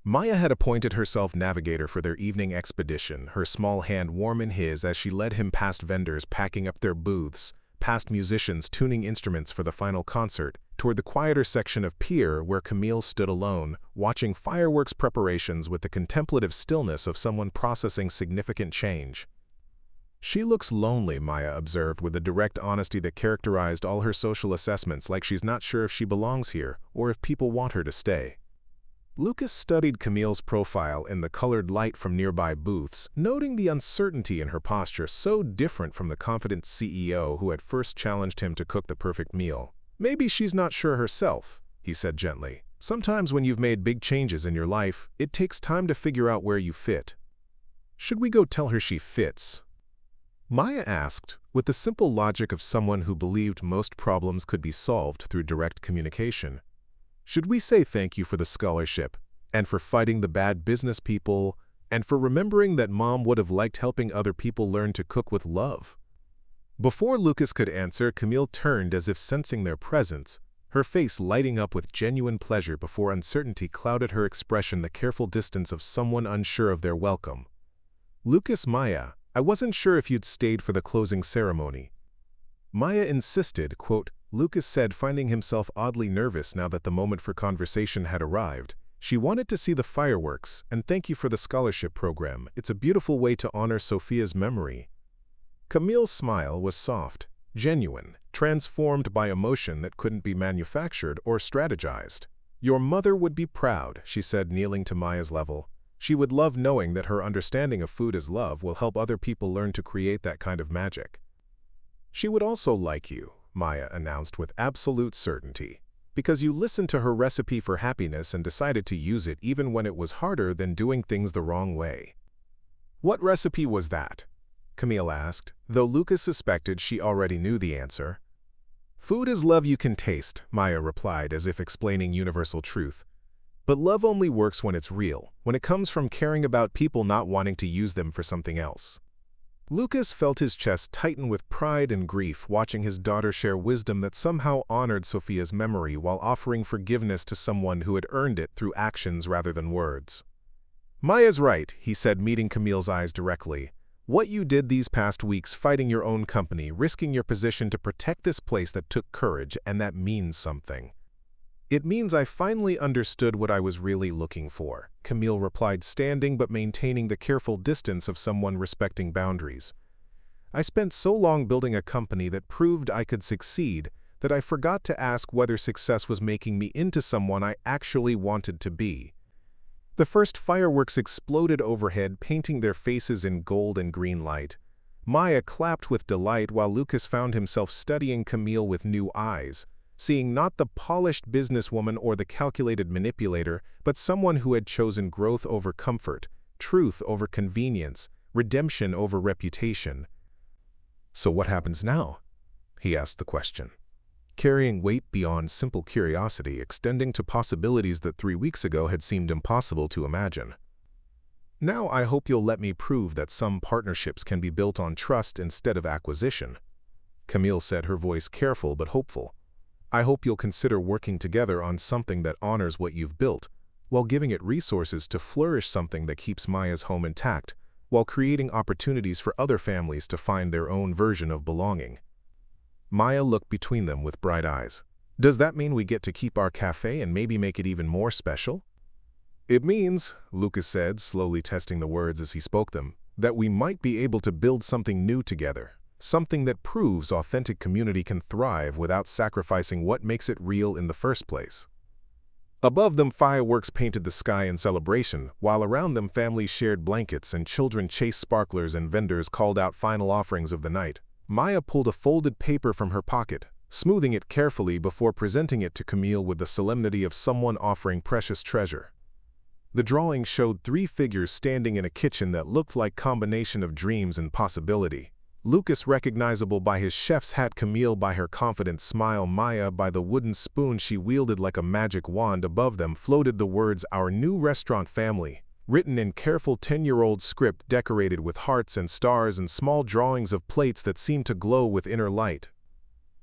Maya had appointed herself navigator for their evening expedition, her small hand warm in his as she led him past vendors packing up their booths, past musicians tuning instruments for the final concert, toward the quieter section of pier where Camille stood alone, watching fireworks preparations with the contemplative stillness of someone processing significant change. "She looks lonely," Maya observed with the direct honesty that characterized all her social assessments, like she's not sure if she belongs here or if people want her to stay. Lucas studied Camille's profile in the colored light from nearby booths, noting the uncertainty in her posture, so different from the confident CEO who had first challenged him to cook the perfect meal. "Maybe she's not sure herself," he said gently. "Sometimes when you've made big changes in your life, it takes time to figure out where you fit." "Should we go tell her she fits?" Maya asked, with the simple logic of someone who believed most problems could be solved through direct communication. Should we say thank you for the scholarship, and for fighting the bad business people, and for remembering that Mom would have liked helping other people learn to cook with love? Before Lucas could answer, Camille turned as if sensing their presence, her face lighting up with genuine pleasure before uncertainty clouded her expression, the careful distance of someone unsure of their welcome. "Lucas, Maya, I wasn't sure if you'd stayed for the closing ceremony." Maya insisted, quote, Lucas said, finding himself oddly nervous now that the moment for conversation had arrived. "She wanted to see the fireworks, and thank you for the scholarship program. It's a beautiful way to honor Sophia's memory." Camille's smile was soft, genuine, transformed by emotion that couldn't be manufactured or strategized. "Your mother would be proud," she said, kneeling to Maya's level. "She would love knowing that her understanding of food as love will help other people learn to create that kind of magic." "She would also like you," Maya announced with absolute certainty, "because you listened to her recipe for happiness and decided to use it even when it was harder than doing things the wrong way." "What recipe was that?" Camille asked, though Lucas suspected she already knew the answer. "Food is love you can taste," Maya replied, as if explaining universal truth. "But love only works when it's real, when it comes from caring about people, not wanting to use them for something else." Lucas felt his chest tighten with pride and grief, watching his daughter share wisdom that somehow honored Sophia's memory while offering forgiveness to someone who had earned it through actions rather than words. "Maya's right," he said, meeting Camille's eyes directly. "What you did these past weeks, fighting your own company, risking your position to protect this place, that took courage, and that means something." "It means I finally understood what I was really looking for," Camille replied, standing but maintaining the careful distance of someone respecting boundaries. "I spent so long building a company that proved I could succeed that I forgot to ask whether success was making me into someone I actually wanted to be." The first fireworks exploded overhead, painting their faces in gold and green light. Maya clapped with delight while Lucas found himself studying Camille with new eyes, seeing not the polished businesswoman or the calculated manipulator, but someone who had chosen growth over comfort, truth over convenience, redemption over reputation. "So what happens now?" he asked the question, carrying weight beyond simple curiosity, extending to possibilities that 3 weeks ago had seemed impossible to imagine. "Now I hope you'll let me prove that some partnerships can be built on trust instead of acquisition," Camille said, her voice careful but hopeful. "I hope you'll consider working together on something that honors what you've built, while giving it resources to flourish, something that keeps Maya's home intact, while creating opportunities for other families to find their own version of belonging." Maya looked between them with bright eyes. "Does that mean we get to keep our cafe and maybe make it even more special?" "It means," Lucas said, slowly testing the words as he spoke them, "that we might be able to build something new together, something that proves authentic community can thrive without sacrificing what makes it real in the first place." Above them, fireworks painted the sky in celebration, while around them families shared blankets and children chased sparklers and vendors called out final offerings of the night. Maya pulled a folded paper from her pocket, smoothing it carefully before presenting it to Camille with the solemnity of someone offering precious treasure. The drawing showed 3 figures standing in a kitchen that looked like a combination of dreams and possibility. Lucas recognizable by his chef's hat, Camille by her confident smile, Maya by the wooden spoon she wielded like a magic wand. Above them floated the words, "Our new restaurant family," written in careful 10-year-old script decorated with hearts and stars and small drawings of plates that seemed to glow with inner light.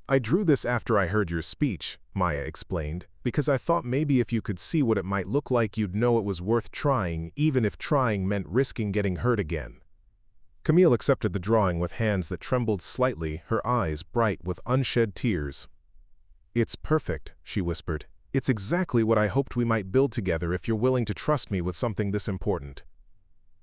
"I drew this after I heard your speech," Maya explained, "because I thought maybe if you could see what it might look like, you'd know it was worth trying, even if trying meant risking getting hurt again." Camille accepted the drawing with hands that trembled slightly, her eyes bright with unshed tears. "It's perfect," she whispered. "It's exactly what I hoped we might build together if you're willing to trust me with something this important."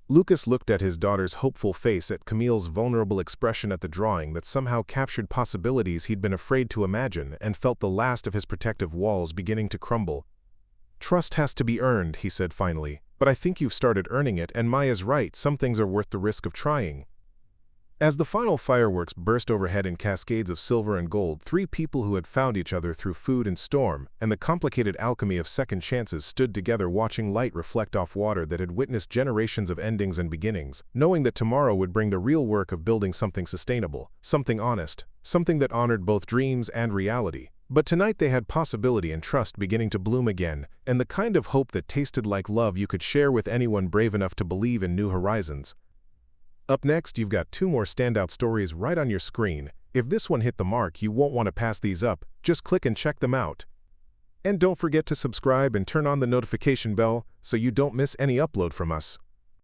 Lucas looked at his daughter's hopeful face, at Camille's vulnerable expression, at the drawing that somehow captured possibilities he'd been afraid to imagine, and felt the last of his protective walls beginning to crumble. "Trust has to be earned," he said finally, "but I think you've started earning it, and Maya's right, some things are worth the risk of trying." As the final fireworks burst overhead in cascades of silver and gold, three people who had found each other through food and storm, and the complicated alchemy of second chances stood together watching light reflect off water that had witnessed generations of endings and beginnings, knowing that tomorrow would bring the real work of building something sustainable, something honest, something that honored both dreams and reality. But tonight they had possibility and trust beginning to bloom again, and the kind of hope that tasted like love you could share with anyone brave enough to believe in new horizons. Up next, you've got two more standout stories right on your screen. If this one hit the mark, you won't want to pass these up. Just click and check them out. And don't forget to subscribe and turn on the notification bell so you don't miss any upload from us.